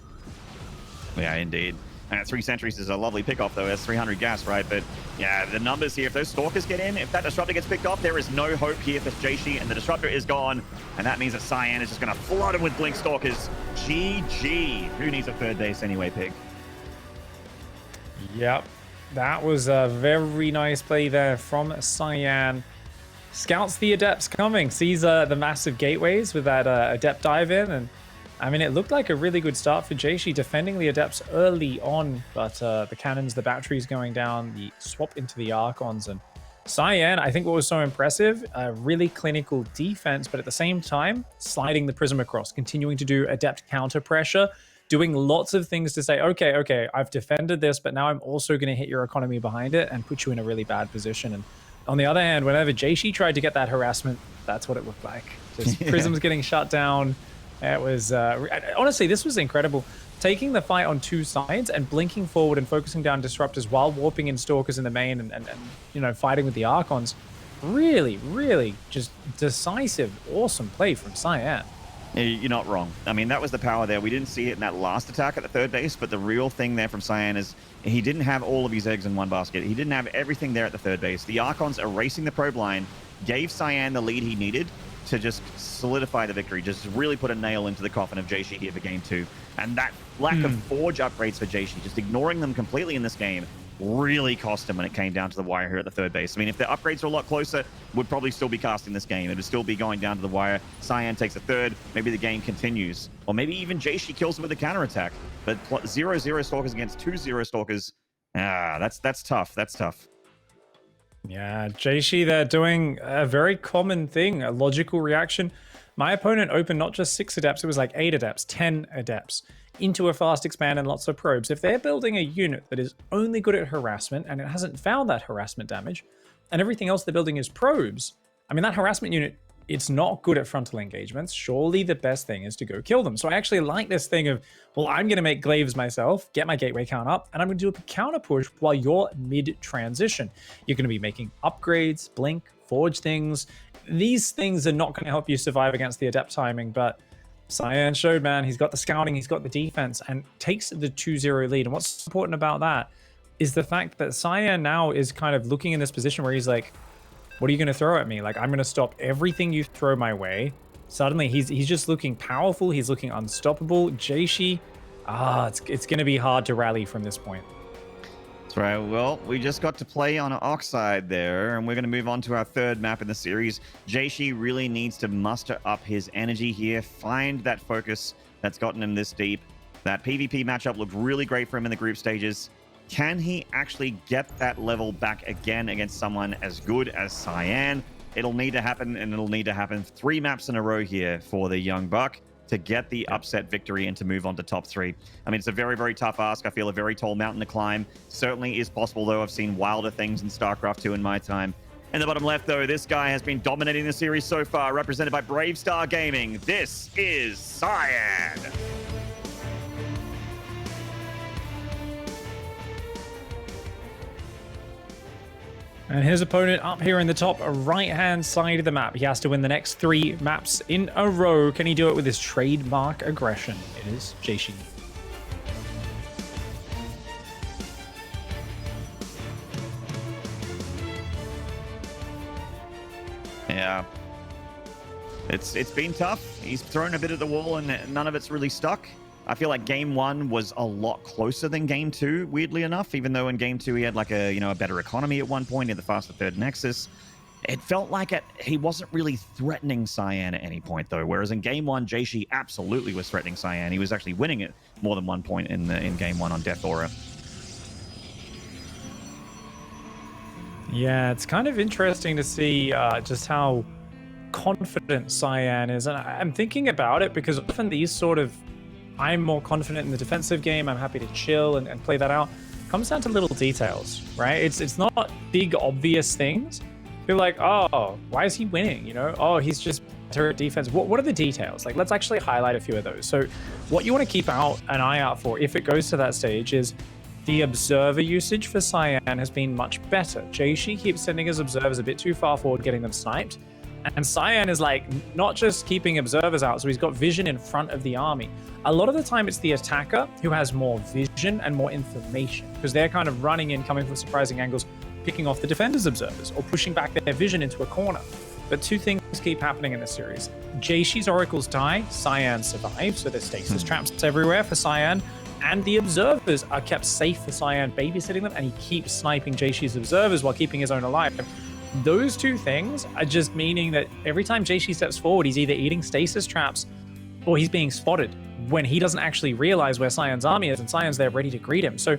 Speaker 2: Yeah, indeed. And 3 sentries is a lovely pick-off, though. That's 300 gas, right? But yeah, the numbers here, if those Stalkers get in, if that Disruptor gets picked off, there is no hope here for JieShi, and the Disruptor is gone. And that means that Cyan is just going to flood him with blink Stalkers. GG. Who needs a 3rd base anyway, Pig?
Speaker 1: Yep, that was a very nice play there from Cyan. Scouts the Adepts coming, sees the massive gateways with that Adept dive in, and I mean, it looked like a really good start for JieShi, defending the Adepts early on, but the cannons, the batteries going down, the swap into the Archons, and Cyan, I think what was so impressive, really clinical defense, but at the same time, sliding the Prism across, continuing to do Adept counter pressure, doing lots of things to say, okay, I've defended this, but now I'm also going to hit your economy behind it and put you in a really bad position. And on the other hand, whenever JieShi tried to get that harassment, that's what it looked like. Just Prisms getting shut down. It was, honestly, this was incredible. Taking the fight on 2 sides and blinking forward and focusing down Disruptors while warping in Stalkers in the main and you know, fighting with the Archons. Really, really just decisive, awesome play from Cyan.
Speaker 2: You're not wrong. I mean, that was the power there. We didn't see it in that last attack at the third base, but the real thing there from Cyan is he didn't have all of his eggs in one basket. He didn't have everything there at the third base. The Archons erasing the probe line gave Cyan the lead he needed to just solidify the victory, just really put a nail into the coffin of JieShi here for game 2. And that lack of Forge upgrades for JieShi, just ignoring them completely in this game, really cost him when it came down to the wire here at the third base. I mean, if the upgrades are a lot closer, would probably still be casting this game. It would still be going down to the wire. Cyan takes a third. Maybe the game continues. Or maybe even JieShi kills him with a counterattack. But 0-0 Stalkers against 2-0 Stalkers, that's tough. That's tough.
Speaker 1: Yeah, JieShi, they're doing a very common thing, a logical reaction. My opponent opened not just 6 adepts, it was like 8 adepts, 10 adepts into a fast expand and lots of probes. If they're building a unit that is only good at harassment and it hasn't found that harassment damage, and everything else they're building is probes, I mean, that harassment unit, it's not good at frontal engagements. Surely the best thing is to go kill them. So I actually like this thing of, well, I'm going to make glaives myself, get my gateway count up, and I'm going to do a counter push while you're mid-transition. You're going to be making upgrades, blink, forge things. These things are not going to help you survive against the adept timing, but Cyan showed, man, he's got the scouting, he's got the defense, and takes the 2-0 lead. And what's important about that is the fact that Cyan now is kind of looking in this position where he's like, what are you going to throw at me? Like, I'm going to stop everything you throw my way. Suddenly, he's just looking powerful. He's looking unstoppable. JieShi, it's going to be hard to rally from this point.
Speaker 2: That's right. Well, we just got to play on an Oxide there, and we're going to move on to our third map in the series. JieShi really needs to muster up his energy here, find that focus that's gotten him this deep. That PvP matchup looked really great for him in the group stages. Can he actually get that level back again against someone as good as Cyan? It'll need to happen, and it'll need to happen 3 maps in a row here for the young buck to get the upset victory and to move on to top 3. I mean, it's a very, very tough ask. I feel a very tall mountain to climb. Certainly is possible, though. I've seen wilder things in StarCraft 2 in my time. In the bottom left, though, this guy has been dominating the series so far, represented by Bravestar Gaming. This is Cyan.
Speaker 1: And his opponent up here in the top right-hand side of the map. He has to win the next 3 maps in a row. Can he do it with his trademark aggression? It is JieShi.
Speaker 2: Yeah. It's been tough. He's thrown a bit at the wall and none of it's really stuck. I feel like game 1 was a lot closer than game 2, weirdly enough, even though in game 2 he had like a better economy at one point in the faster third nexus. It felt like he wasn't really threatening Cyan at any point, though, whereas in game 1, JieShi absolutely was threatening Cyan. He was actually winning it more than one point in game 1 on Death Aura.
Speaker 1: Yeah, it's kind of interesting to see just how confident Cyan is. And I'm thinking about it because often these sort of, I'm more confident in the defensive game, I'm happy to chill and play that out, comes down to little details, right? It's not big, obvious things. You're like, oh, why is he winning? Oh, he's just better at defense. What are the details? Like, let's actually highlight a few of those. So what you want to keep an eye out for if it goes to that stage is the observer usage for Cyan has been much better. JieShi keeps sending his observers a bit too far forward, getting them sniped. And Cyan is like not just keeping observers out, so he's got vision in front of the army. A lot of the time it's the attacker who has more vision and more information because they're kind of running in, coming from surprising angles, picking off the defender's observers or pushing back their vision into a corner. But 2 things keep happening in this series. JieShi's oracles die, Cyan survives, so there's stasis traps everywhere for Cyan, and the observers are kept safe for Cyan, babysitting them, and he keeps sniping JieShi's observers while keeping his own alive. Those 2 things are just meaning that every time JieShi steps forward, he's either eating stasis traps or he's being spotted when he doesn't actually realize where Cyan's army is, and Cyan's there ready to greet him. So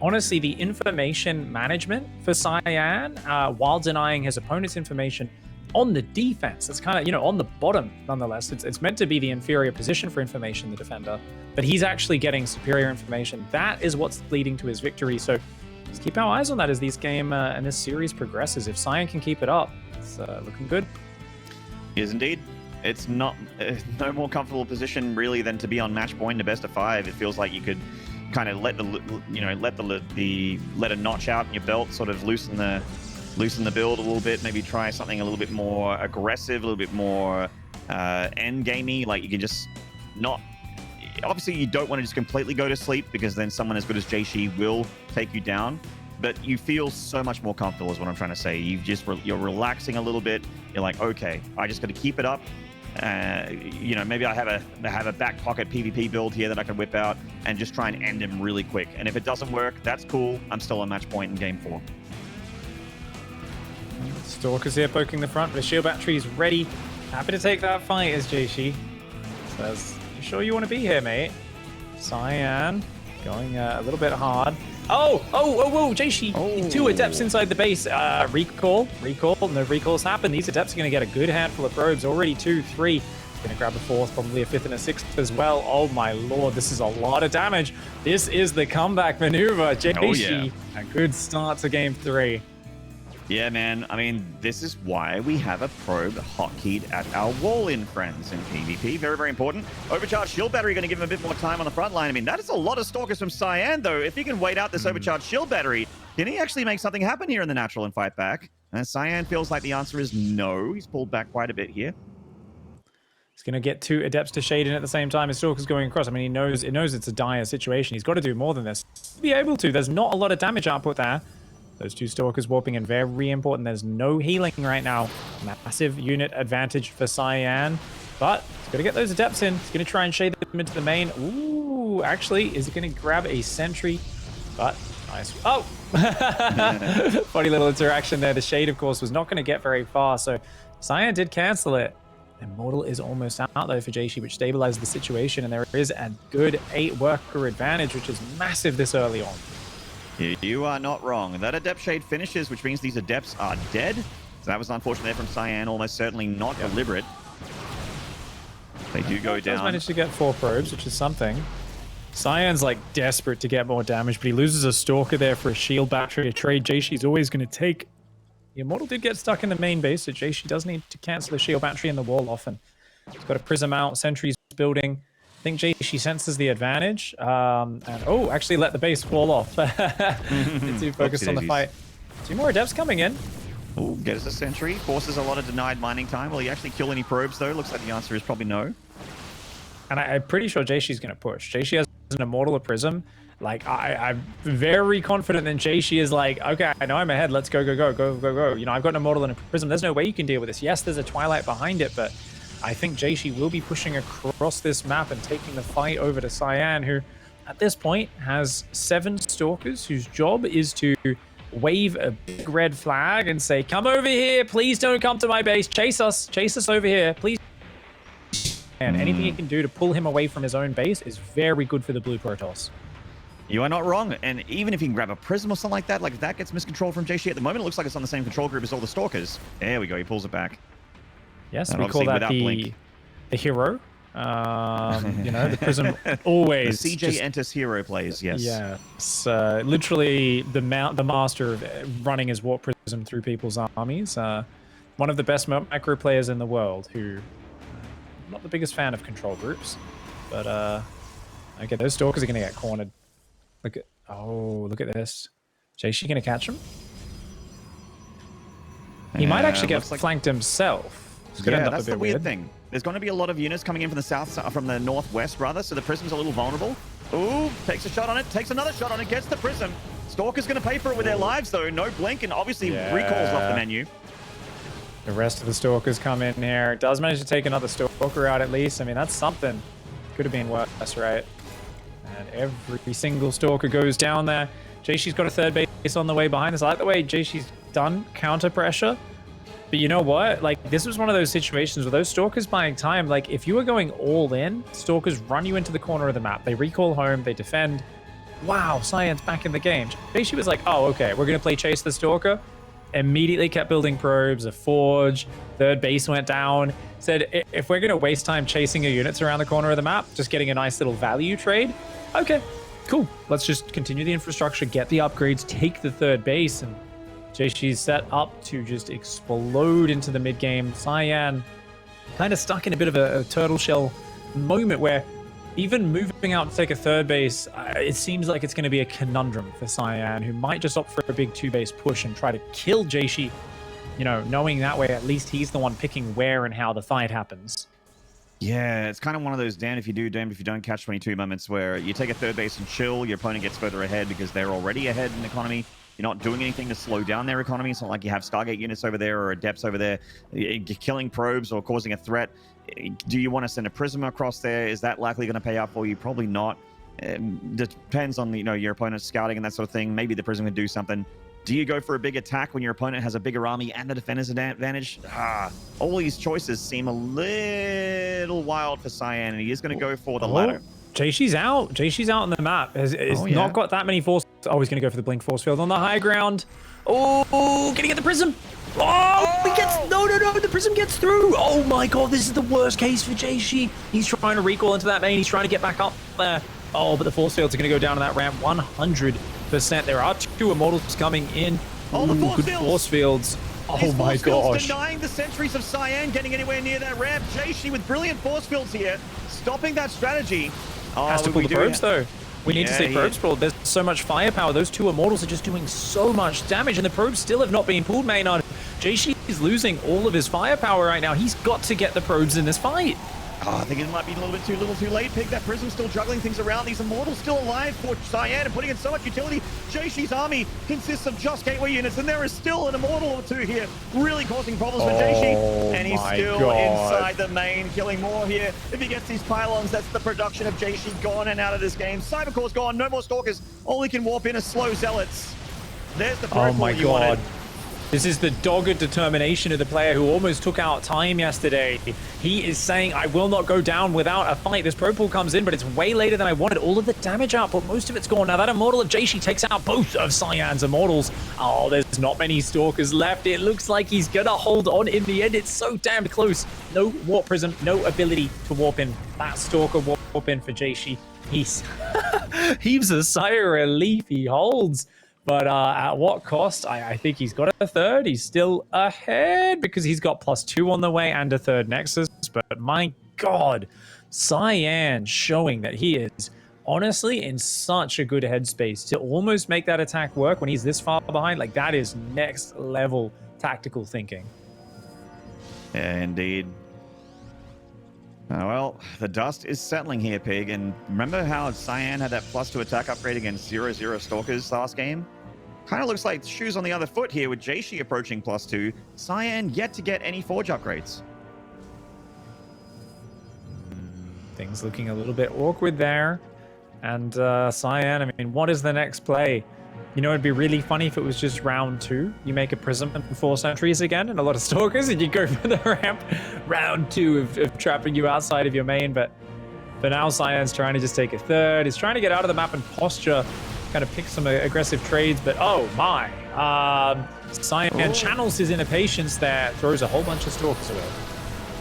Speaker 1: honestly, the information management for Cyan, while denying his opponent's information on the defense, it's kind of, on the bottom nonetheless. It's meant to be the inferior position for information, the defender, but he's actually getting superior information. That is what's leading to his victory. So just keep our eyes on that as this game and this series progresses. If Cyan can keep it up, it's looking good.
Speaker 2: Yes, indeed. It's not no more comfortable position really than to be on match point in a best of 5. It feels like you could kind of let a notch out in your belt, sort of loosen the build a little bit, maybe try something a little bit more aggressive, a little bit more end gamey. Like, you can just not... Obviously, you don't want to just completely go to sleep, because then someone as good as JieShi will take you down. But you feel so much more comfortable, is what I'm trying to say. You're relaxing a little bit. You're like, okay, I just got to keep it up. You know, maybe I have a back pocket PvP build here that I can whip out and just try and end him really quick. And if it doesn't work, that's cool. I'm still on match point in game 4.
Speaker 1: Stalker's here poking the front, but the shield battery is ready. Happy to take that fight as JieShi says, "You sure you want to be here, mate?" Cyan going a little bit hard. Oh, JieShi.
Speaker 2: Oh.
Speaker 1: 2 adepts inside the base. Recall. No recalls happen. These adepts are going to get a good handful of probes. Already 2, 3. Going to grab a 4th, probably a 5th and a 6th as well. Oh my lord, this is a lot of damage. This is the comeback maneuver. JieShi, a good start to game 3.
Speaker 2: Yeah, man. I mean, this is why we have a probe hotkeyed at our wall-in, friends, in PvP. Very, very important. Overcharged shield battery going to give him a bit more time on the front line. I mean, that is a lot of Stalkers from Cyan, though. If he can wait out this overcharged shield battery, can he actually make something happen here in the natural and fight back? And Cyan feels like the answer is no. He's pulled back quite a bit here.
Speaker 1: He's going to get 2 adepts to shade in at the same time. His Stalker's going across. I mean, he knows it's a dire situation. He's got to do more than this to be able to. There's not a lot of damage output there. Those 2 Stalkers warping in, very important. There's no healing right now. Massive unit advantage for Cyan. But he's got to get those adepts in. He's going to try and shade them into the main. Ooh, actually, is he going to grab a sentry? But nice. Oh! Funny little interaction there. The shade, of course, was not going to get very far. So Cyan did cancel it. Immortal is almost out, though, for JieShi, which stabilizes the situation. And there is a good 8 worker advantage, which is massive this early on.
Speaker 2: You are not wrong. That Adept Shade finishes, which means these Adepts are dead. So that was unfortunate there from Cyan, almost certainly not deliberate. They do go down.
Speaker 1: Does manage to get 4 probes, which is something. Cyan's like desperate to get more damage, but he loses a Stalker there for a shield battery, a trade JieShi's always going to take. The Immortal did get stuck in the main base, so JieShi does need to cancel the shield battery in the wall often. He's got a Prism out, sentries building. I think JieShi senses the advantage, and actually let the base fall off. Too focused on the fight. 2 more adepts coming in.
Speaker 2: Oh, get us a sentry. Forces a lot of denied mining time. Will he actually kill any probes, though? Looks like the answer is probably no.
Speaker 1: And I'm pretty sure JieShi's going to push. JieShi has an Immortal, a Prism. Like, I'm very confident that JieShi is like, okay, I know I'm ahead. Let's go. You know, I've got an Immortal and a Prism. There's no way you can deal with this. Yes, there's a Twilight behind it, but I think JieShi will be pushing across this map and taking the fight over to Cyan, who at this point has 7 Stalkers whose job is to wave a big red flag and say, come over here, please don't come to my base, chase us over here, please. And anything he can do to pull him away from his own base is very good for the Blue Protoss.
Speaker 2: You are not wrong. And even if you can grab a Prism or something like that, like if that gets miscontrolled from JieShi at the moment, it looks like it's on the same control group as all the Stalkers. There we go, he pulls it back.
Speaker 1: Yes, we call that the hero. You know, the Prism always.
Speaker 2: The CJ Entus hero plays, yes.
Speaker 1: Yes, literally the master of running his Warp Prism through people's armies. One of the best macro players in the world who, not the biggest fan of control groups, but okay, those Stalkers are going to get cornered. Look at this. JieShi going to catch him? He might actually get flanked himself.
Speaker 2: Yeah, that's the weird thing. There's going to be a lot of units coming in from the from the northwest, rather, so the Prism's a little vulnerable. Ooh, takes a shot on it, takes another shot on it, gets the Prism. Stalker's going to pay for it with their lives, though. No blink, and obviously recalls off the menu.
Speaker 1: The rest of the Stalkers come in here. Does manage to take another Stalker out at least. I mean, that's something. Could have been worse, right? And every single Stalker goes down there. JieShi's got a 3rd base on the way behind us. I like the way JieShi's done counter pressure. But you know what? Like, this was one of those situations where those Stalkers buying time, like, if you were going all in, Stalkers run you into the corner of the map. They recall home, they defend. Wow, Cyan's back in the game. JieShi was like, oh, okay, we're going to play Chase the Stalker. Immediately kept building probes, a forge, 3rd base went down. Said, if we're going to waste time chasing your units around the corner of the map, just getting a nice little value trade, okay, cool. Let's just continue the infrastructure, get the upgrades, take the 3rd base, and JieShi's set up to just explode into the mid-game. Cyan kind of stuck in a bit of a turtle shell moment where even moving out to take a 3rd base, it seems like it's going to be a conundrum for Cyan, who might just opt for a big 2-base push and try to kill JieShi, you know, knowing that way at least he's the one picking where and how the fight happens.
Speaker 2: Yeah, it's kind of one of those damned if you do, damned if you don't catch 22 moments where you take a third base and chill, your opponent gets further ahead because they're already ahead in economy. You're not doing anything to slow down their economy. It's not like you have Stargate units over there or Adepts over there killing probes or causing a threat. Do you want to send a Prism across there? Is that likely going to pay out for you? Probably not. It depends on your opponent's scouting and that sort of thing. Maybe the Prism can do something. Do you go for a big attack when your opponent has a bigger army and the defender's advantage? All these choices seem a little wild for Cyan, and he is going to go for the latter.
Speaker 1: JieShi's out. JieShi's out on the map. Has not got that many force. Oh, he's going to go for the blink force field on the high ground. Oh, can he get the Prism? Oh, he gets... No, the Prism gets through. Oh my god, this is the worst case for JieShi. He's trying to recall into that main. He's trying to get back up there. Oh, but the force fields are going to go down on that ramp 100%. There are 2 Immortals coming in.
Speaker 2: Oh, the force
Speaker 1: good
Speaker 2: fields.
Speaker 1: Force fields. Oh my gosh.
Speaker 2: Denying the sentries of Cyan getting anywhere near that ramp. JieShi with brilliant force fields here, stopping that strategy.
Speaker 1: Has to pull the probes though. We need to see probes pulled. There's so much firepower. Those 2 Immortals are just doing so much damage, and the probes still have not been pulled, Maynard. JieShi is losing all of his firepower right now. He's got to get the probes in this fight.
Speaker 2: I think it might be a little bit too late. Pig, that Prism still juggling things around. These Immortals still alive for Cyan and putting in so much utility. JieShi's army consists of just gateway units, and there is still an Immortal or 2 here, really causing problems for JieShi. And he's still inside the main, killing more here. If he gets these pylons, that's the production of JieShi gone and out of this game. Cybercore's gone, no more Stalkers. All he can warp in are slow Zealots. There's the pro you wanted.
Speaker 1: This is the dogged determination of the player who almost took out time yesterday. He is saying, I will not go down without a fight. This pro pool comes in, but it's way later than I wanted. All of the damage output, most of it's gone. Now that Immortal of JieShi takes out both of Cyan's Immortals. Oh, there's not many Stalkers left. It looks like he's gonna hold on in the end. It's so damned close. No Warp Prism, no ability to warp in. That Stalker warp in for JieShi. He's heaves a sigh of relief. He holds. But at what cost? I think he's got a third. He's still ahead because he's got +2 on the way and a third Nexus. But my god, Cyan showing that he is honestly in such a good headspace to almost make that attack work when he's this far behind. Like, that is next level tactical thinking.
Speaker 2: Yeah, indeed. Well, the dust is settling here, Pig. And remember how Cyan had that +2 attack upgrade against 0/0 Stalkers last game? Kind of looks like shoes on the other foot here with JieShi approaching +2. Cyan yet to get any Forge upgrades.
Speaker 1: Things looking a little bit awkward there. And Cyan, I mean, what is the next play? You know, it'd be really funny if it was just round 2. You make a Prism and 4 sentries again and a lot of Stalkers, and you go for the ramp. Round 2 of trapping you outside of your main. But for now, Cyan's trying to just take a third. He's trying to get out of the map and posture, kind of pick some aggressive trades. But oh my, Cyan channels his inner patience there, throws a whole bunch of Stalkers away.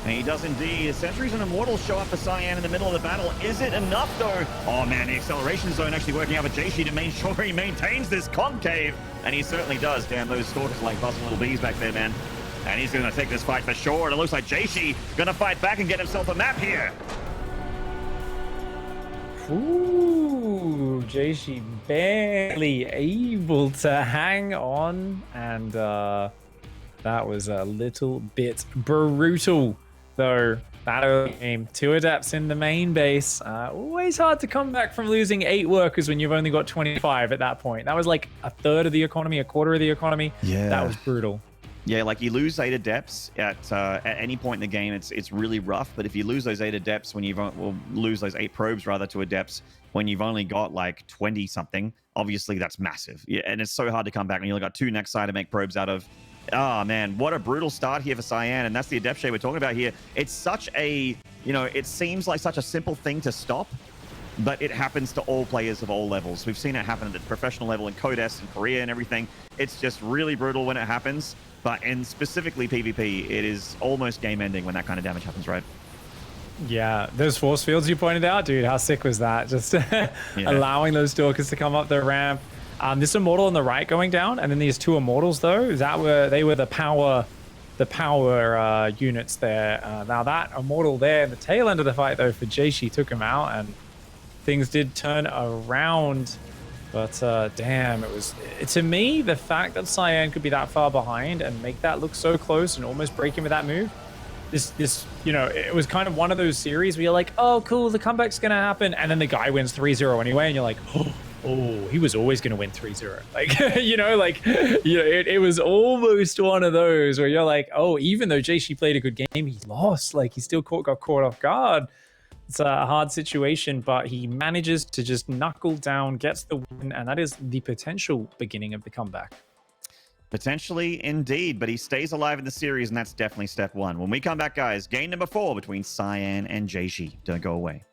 Speaker 2: And he does indeed. Sentries and Immortals show up for Cyan in the middle of the battle. Is it enough, though? Oh, man, the acceleration zone actually working out for JieShi to make sure he maintains this concave. And he certainly does. Damn, those Stalkers are like buzzing little bees back there, man. And he's going to take this fight for sure. And it looks like JieShi going to fight back and get himself a map here.
Speaker 1: Ooh, JieShi barely able to hang on. And that was a little bit brutal. Though that early game, 2 Adepts in the main base. Always hard to come back from losing 8 workers when you've only got 25 at that point. That was like a third of the economy, a quarter of the economy. Yeah, that was brutal.
Speaker 2: Yeah, like you lose 8 Adepts at any point in the game, it's really rough. But if you lose those 8 Adepts when you've lose those 8 probes rather to Adepts when you've only got like 20 something, obviously that's massive. Yeah, and it's so hard to come back when you only got 2 next side to make probes out of. Oh, man, what a brutal start here for Cyan, and that's the Adept shade we're talking about here. It's such a, it seems like such a simple thing to stop, but it happens to all players of all levels. We've seen it happen at the professional level in Codes and Korea and everything. It's just really brutal when it happens, but in specifically PvP, it is almost game-ending when that kind of damage happens, right?
Speaker 1: Yeah, those force fields you pointed out, dude, how sick was that? Just allowing those Stalkers to come up the ramp. This Immortal on the right going down, and then these 2 Immortals though, they were the power units there. Now that Immortal there in the tail end of the fight though for JieShi took him out, and things did turn around. But damn, it was, to me, the fact that Cyan could be that far behind and make that look so close and almost break him with that move, this, you know, it was kind of one of those series where you're like, oh, cool, the comeback's going to happen. And then the guy wins 3-0 anyway. And you're like, oh, he was always going to win 3-0. Like, you know, like, you know, it was almost one of those where you're like, oh, even though JieShi played a good game, he lost. Like, he still got caught off guard. It's a hard situation, but he manages to just knuckle down, gets the win, and that is the potential beginning of the comeback.
Speaker 2: Potentially, indeed, but he stays alive in the series, and that's definitely step one. When we come back, guys, game number 4 between Cyan and JieShi. Don't go away.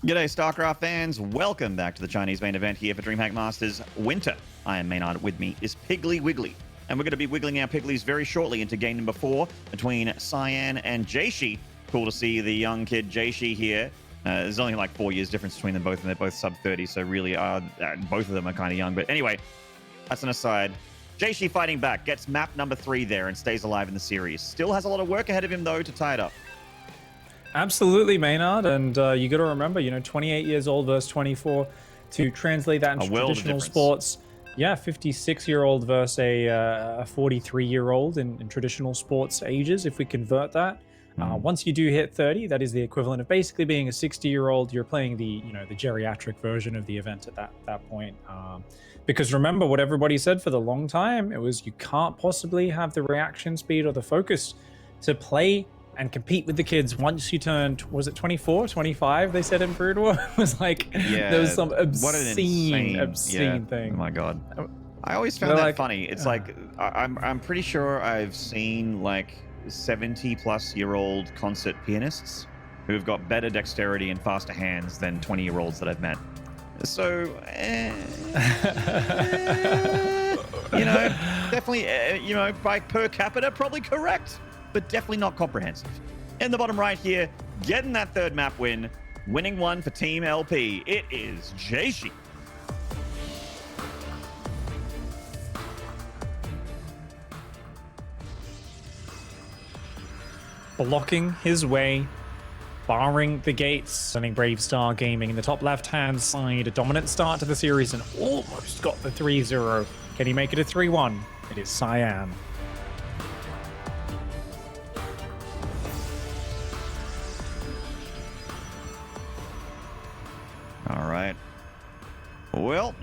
Speaker 2: G'day, StarCraft fans. Welcome back to the Chinese main event here for DreamHack Masters Winter. I am Maynard. With me is Piggly Wiggly. And we're going to be wiggling our Pigglies very shortly into game number 4 between Cyan and JieShi. Cool to see the young kid JieShi here. There's only like 4 years difference between them both, and they're both sub 30, so really both of them are kind of young. But anyway, that's an aside. JieShi fighting back, gets map number 3 there and stays alive in the series. Still has a lot of work ahead of him, though, to tie it up.
Speaker 1: Absolutely, Maynard. And you got to remember, 28 years old versus 24, to translate that into traditional sports. Yeah, 56-year-old versus a 43-year-old in traditional sports ages, if we convert that. Once you do hit 30, that is the equivalent of basically being a 60-year-old. You're playing the geriatric version of the event at that point. Because remember what everybody said for the long time, it was you can't possibly have the reaction speed or the focus to play and compete with the kids once you turned, was it 24, 25, they said in Brood War? It was like, there was some obscene thing.
Speaker 2: Oh my God. I always found that funny. It's like, I'm pretty sure I've seen like 70-plus-year-old concert pianists who've got better dexterity and faster hands than 20-year-olds that I've met. So, definitely, by per capita, probably correct, but definitely not comprehensive. In the bottom right here, getting that third map win, winning one for Team LP. It is JieShi.
Speaker 1: Blocking his way, barring the gates, sending Brave Star Gaming in the top left-hand side. A dominant start to the series and almost got the 3-0. Can he make it a 3-1? It is Cyan.
Speaker 2: All right. Well,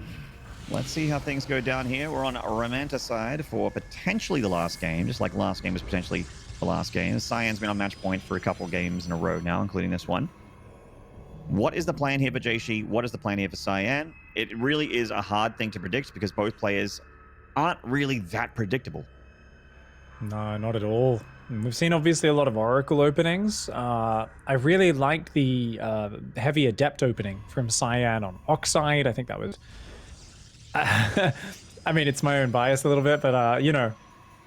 Speaker 2: let's see how things go down here. We're on Romanticide for potentially the last game, just like last game was potentially the last game. Cyan's been on match point for a couple games in a row now, including this one. What is the plan here for JieShi? What is the plan here for Cyan? It really is a hard thing to predict because both players aren't really that predictable.
Speaker 1: No, not at all. We've seen obviously a lot of Oracle openings. I really liked the heavy Adept opening from Cyan on Oxide. I think that was... I mean, it's my own bias a little bit, but,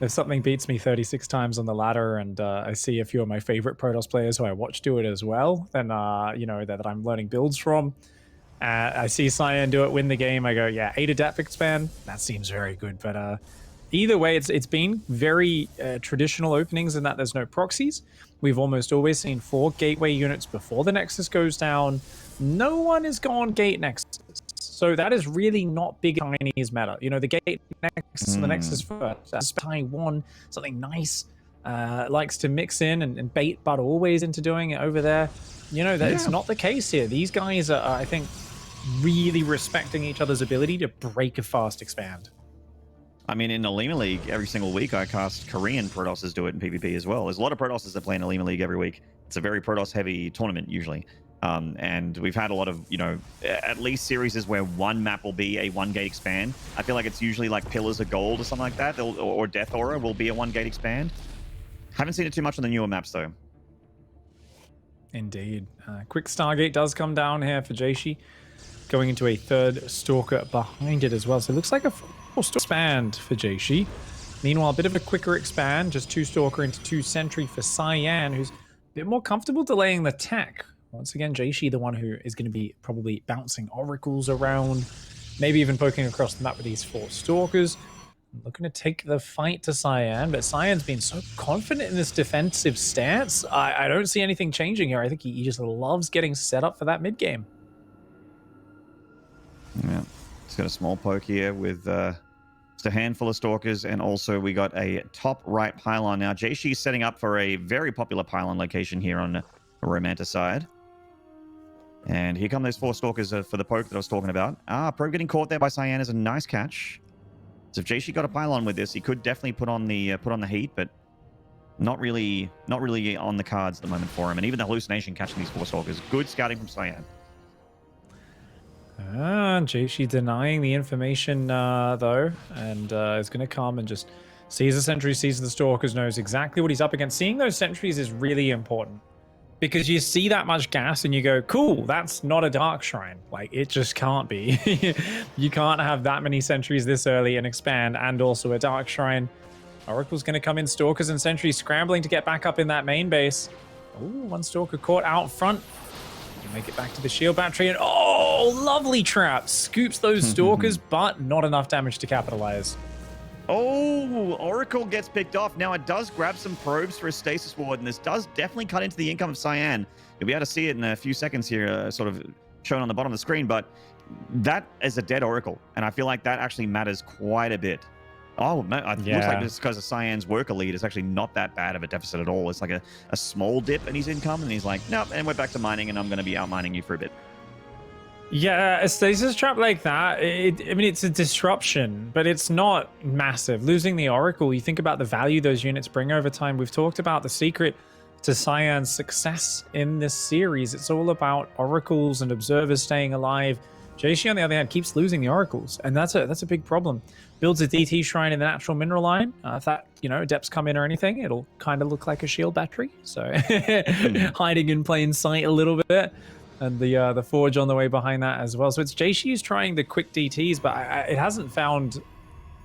Speaker 1: if something beats me 36 times on the ladder and I see a few of my favorite Protoss players who I watch do it as well, then, that I'm learning builds from, I see Cyan do it, win the game, I go, yeah, 8 Adept expand, that seems very good, but... Either way, it's been very traditional openings in that there's no proxies. We've almost always seen 4 gateway units before the Nexus goes down. No one has gone gate Nexus. So that is really not big Chinese meta. The gate Nexus and the Nexus first. That's Taiwan, something nice. Likes to mix in and bait but always into doing it over there. It's not the case here. These guys are, I think, really respecting each other's ability to break a fast expand.
Speaker 2: I mean, in Alima League, every single week I cast Korean Protosses do it in PvP as well. There's a lot of Protosses that play in Alima League every week. It's a very Protoss-heavy tournament, usually. And we've had a lot of, at least series where one map will be a 1-gate expand. I feel like it's usually like Pillars of Gold or something like that, or Death Aura will be a 1-gate expand. Haven't seen it too much on the newer maps, though.
Speaker 1: Indeed. Quick Stargate does come down here for JieShi, going into a 3rd Stalker behind it as well. So it looks like a expand for JieShi. Meanwhile, a bit of a quicker expand, just 2 Stalker into 2 Sentry for Cyan, who's a bit more comfortable delaying the tech. Once again, JieShi, the one who is going to be probably bouncing oracles around, maybe even poking across the map with these 4 Stalkers. Looking to take the fight to Cyan, but Cyan's been so confident in this defensive stance. I don't see anything changing here. I think he just loves getting set up for that mid game.
Speaker 2: Yeah, he's got a small poke here with just a handful of Stalkers, and also we got a top right pylon. Now, JieShi's setting up for a very popular pylon location here on Romanticide. And here come those 4 Stalkers for the poke that I was talking about. Probe getting caught there by Cyan is a nice catch. So if JieShi got a pylon with this, he could definitely put on the heat, but not really on the cards at the moment for him. And even the hallucination catching these 4 Stalkers. Good scouting from Cyan.
Speaker 1: JieShi denying the information, though, and is going to come and just sees the sentry, sees the Stalkers, knows exactly what he's up against. Seeing those sentries is really important, because you see that much gas and you go, cool, that's not a Dark Shrine. Like, it just can't be. You can't have that many sentries this early and expand and also a Dark Shrine. Oracle's going to come in, Stalkers and sentries scrambling to get back up in that main base. Oh, one Stalker caught out front. You make it back to the shield battery, and oh, lovely trap. Scoops those Stalkers, but not enough damage to capitalize.
Speaker 2: Oh, Oracle gets picked off. Now it does grab some probes for a stasis ward, and this does definitely cut into the income of Cyan. You'll be able to see it in a few seconds here, sort of shown on the bottom of the screen, but that is a dead Oracle, and I feel like that actually matters quite a bit. Oh, no, it looks like just because of Cyan's worker lead, it's actually not that bad of a deficit at all. It's like a small dip in his income, and he's like, nope, and we're back to mining, and I'm going to be out mining you for a bit.
Speaker 1: Yeah, a stasis trap like that, I mean, it's a disruption, but it's not massive. Losing the Oracle, you think about the value those units bring over time. We've talked about the secret to Cyan's success in this series. It's all about Oracles and Observers staying alive. JieShi, on the other hand, keeps losing the Oracles, and that's a big problem. Builds a DT shrine in the natural mineral line. If that, adepts come in or anything, it'll kind of look like a shield battery. So hiding in plain sight a little bit. And the forge on the way behind that as well. So it's JieShi who's trying the quick DTs, but it hasn't found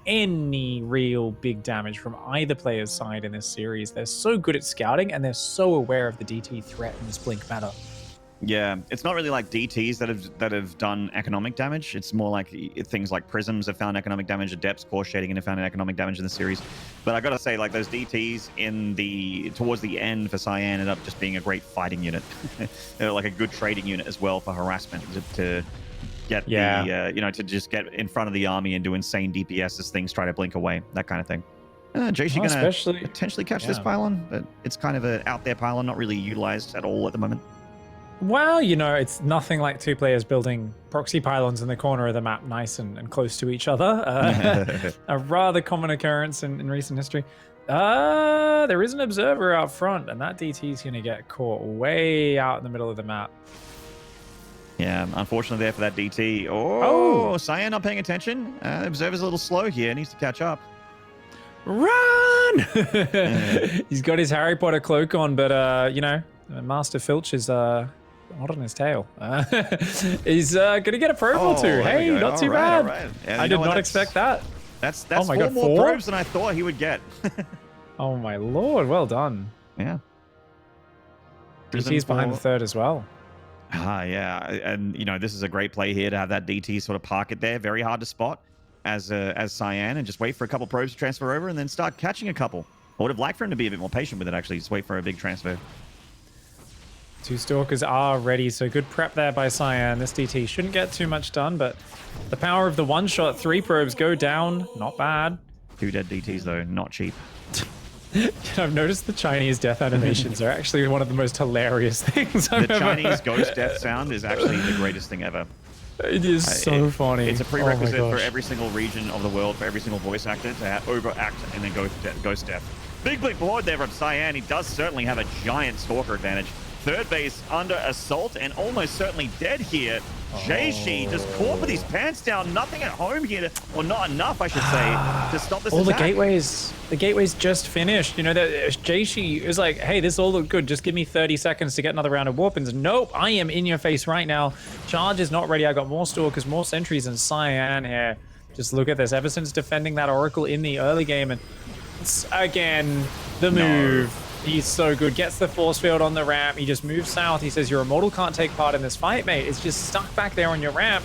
Speaker 1: any real big damage from either player's side in this series. They're so good at scouting, and they're so aware of the DT threat in this blink meta.
Speaker 2: Yeah, it's not really like DTs that have done economic damage. It's more like things like Prisms have found economic damage, Adepts, Core Shading, and have found economic damage in the series. But I gotta say, like, those DTs towards the end for Cyan ended up just being a great fighting unit. They're like a good trading unit as well for harassment to get to just get in front of the army and do insane DPS as things try to blink away, that kind of thing. JieShi gonna potentially catch this pylon, but it's kind of an out there pylon, not really utilized at all at the moment.
Speaker 1: Well, it's nothing like two players building proxy pylons in the corner of the map nice and close to each other. A rather common occurrence in recent history. There is an observer out front, and that DT is going to get caught way out in the middle of the map.
Speaker 2: Yeah, unfortunately there for that DT. Oh, Cyan not paying attention. The observer's a little slow here, needs to catch up.
Speaker 1: Run! He's got his Harry Potter cloak on, but, Master Filch is... hot on his tail. He's gonna get a probe or two. Hey, not too bad. Right. Yeah, I did not expect that.
Speaker 2: That's four more probes than I thought he would get.
Speaker 1: Oh my lord, well done.
Speaker 2: Yeah.
Speaker 1: DT's behind the third as well.
Speaker 2: Yeah, and this is a great play here to have that DT sort of park it there. Very hard to spot as Cyan, and just wait for a couple probes to transfer over and then start catching a couple. I would have liked for him to be a bit more patient with it, actually. Just wait for a big transfer.
Speaker 1: Two Stalkers are ready, so good prep there by Cyan. This DT shouldn't get too much done, but the power of the one-shot, 3 probes go down. Not bad.
Speaker 2: 2 dead DTs, though. Not cheap.
Speaker 1: I've noticed the Chinese death animations are actually one of the most hilarious things I've ever
Speaker 2: Chinese
Speaker 1: heard.
Speaker 2: Ghost death sound is actually the greatest thing ever.
Speaker 1: It is so funny.
Speaker 2: It's a prerequisite for every single region of the world, for every single voice actor to overact and then ghost death. Big blink forward there from Cyan. He does certainly have a giant Stalker advantage. Third base under assault and almost certainly dead here. JieShi just caught with his pants down. Nothing at home here, or not enough, I should say, to stop this attack.
Speaker 1: The gateways just finished. JieShi is like, hey, this all looked good. Just give me 30 seconds to get another round of warpins. Nope, I am in your face right now. Charge is not ready. I got more Stalkers, more sentries, and Cyan here. Just look at this. Ever since defending that Oracle in the early game, and it's, again, the move. No. He's so good. Gets the force field on the ramp. He just moves south. He says, your immortal can't take part in this fight, mate. It's just stuck back there on your ramp.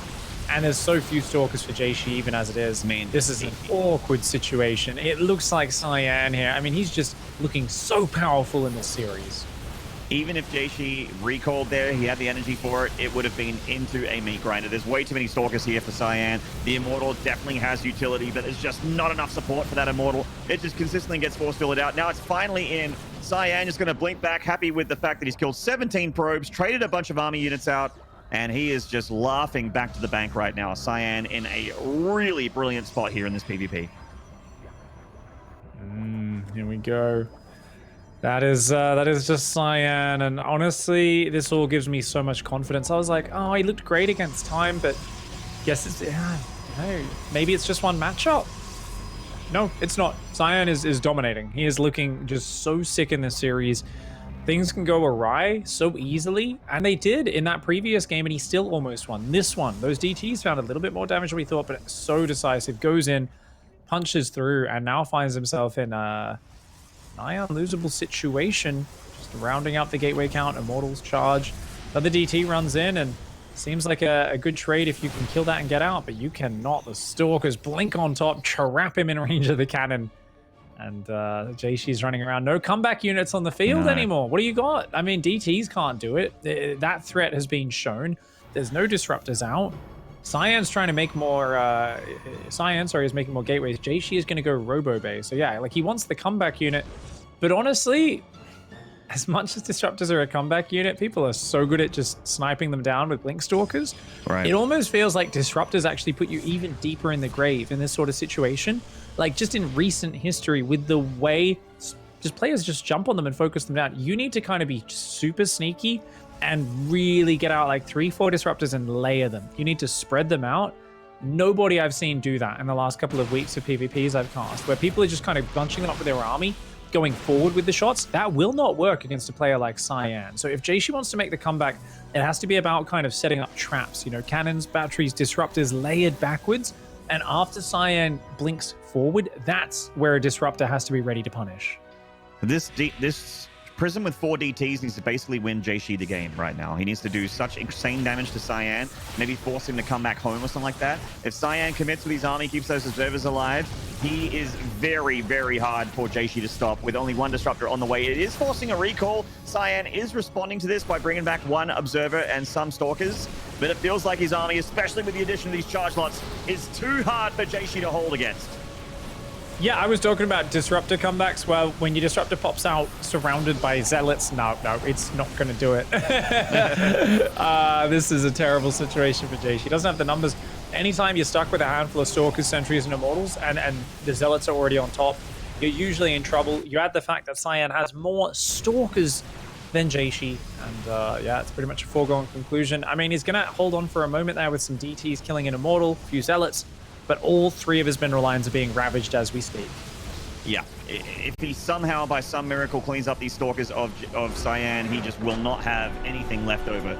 Speaker 1: And there's so few Stalkers for JieShi, even as it is. I mean, this is an awkward situation. It looks like Cyan here. I mean, he's just looking so powerful in this series.
Speaker 2: Even if JieShi recalled there, he had the energy for it, it would have been into a meat grinder. There's way too many Stalkers here for Cyan. The Immortal definitely has utility, but there's just not enough support for that Immortal. It just consistently gets force filled out. Now it's finally in. Cyan is going to blink back, happy with the fact that he's killed 17 probes, traded a bunch of army units out, and he is just laughing back to the bank right now. Cyan in a really brilliant spot here in this PvP.
Speaker 1: Here we go. That is just Cyan, and honestly, this all gives me so much confidence. I was like, oh, he looked great against time, but guess it's, no, maybe it's just one matchup. No, it's not. Cyan is dominating. He is looking just so sick in this series. things can go awry so easily, and they did in that previous game, and he still almost won. This one, those DTs found a little bit more damage than we thought, but it's so decisive. Goes in, punches through, and now finds himself in a nigh unlosable situation. Just rounding out the gateway count, Immortals charge. Another DT runs in, and seems like a good trade if you can kill that and get out, but you cannot. The Stalkers blink on top, trap him in range of the cannon. And JieShi's running around. No comeback units on the field anymore. What do you got? I mean, DTs can't do it. That threat has been shown. There's no disruptors out. Cyan's trying to make more... Cyan, sorry, is making more gateways. JieShi is going to go Robo Bay. So yeah, like he wants the comeback unit. But honestly, as much as disruptors are a comeback unit, people are so good at just sniping them down with Blink Stalkers.
Speaker 2: Right.
Speaker 1: It almost feels like disruptors actually put you even deeper in the grave in this sort of situation. Like, just in recent history, with the way just players just jump on them and focus them down, you need to kind of be super sneaky and really get out like 3-4 disruptors and layer them. You need to spread them out. Nobody I've seen do that in the last couple of weeks of PvPs I've cast, where people are just kind of bunching them up with their army, going forward with the shots. That will not work against a player like Cyan. So if JieShi wants to make the comeback, it has to be about kind of setting up traps, you know, cannons, batteries, disruptors layered backwards. And after Cyan blinks forward, that's where a disruptor has to be ready to punish.
Speaker 2: This Prism with 4 DTs needs to basically win JieShi the game right now. He needs to do such insane damage to Cyan, maybe force him to come back home or something like that. If Cyan commits with his army, keeps those observers alive, he is very, very hard for JieShi to stop with only 1 disruptor on the way. It is forcing a recall. Cyan is responding to this by bringing back 1 observer and some stalkers, but it feels like his army, especially with the addition of these charge lots, is too hard for JieShi to hold against.
Speaker 1: Yeah, I was talking about disruptor comebacks. Well, when your disruptor pops out surrounded by zealots, no, it's not going to do it. This is a terrible situation for JieShi. He doesn't have the numbers. Anytime you're stuck with a handful of stalkers, sentries, and immortals, and the zealots are already on top, you're usually in trouble. You add the fact that Cyan has more stalkers than JieShi, and yeah, it's pretty much a foregone conclusion. I mean, he's going to hold on for a moment there with some DTs killing an immortal, a few zealots, but all 3 of his mineral lines are being ravaged as we speak.
Speaker 2: Yeah, if he somehow, by some miracle, cleans up these stalkers of Cyan, he just will not have anything left over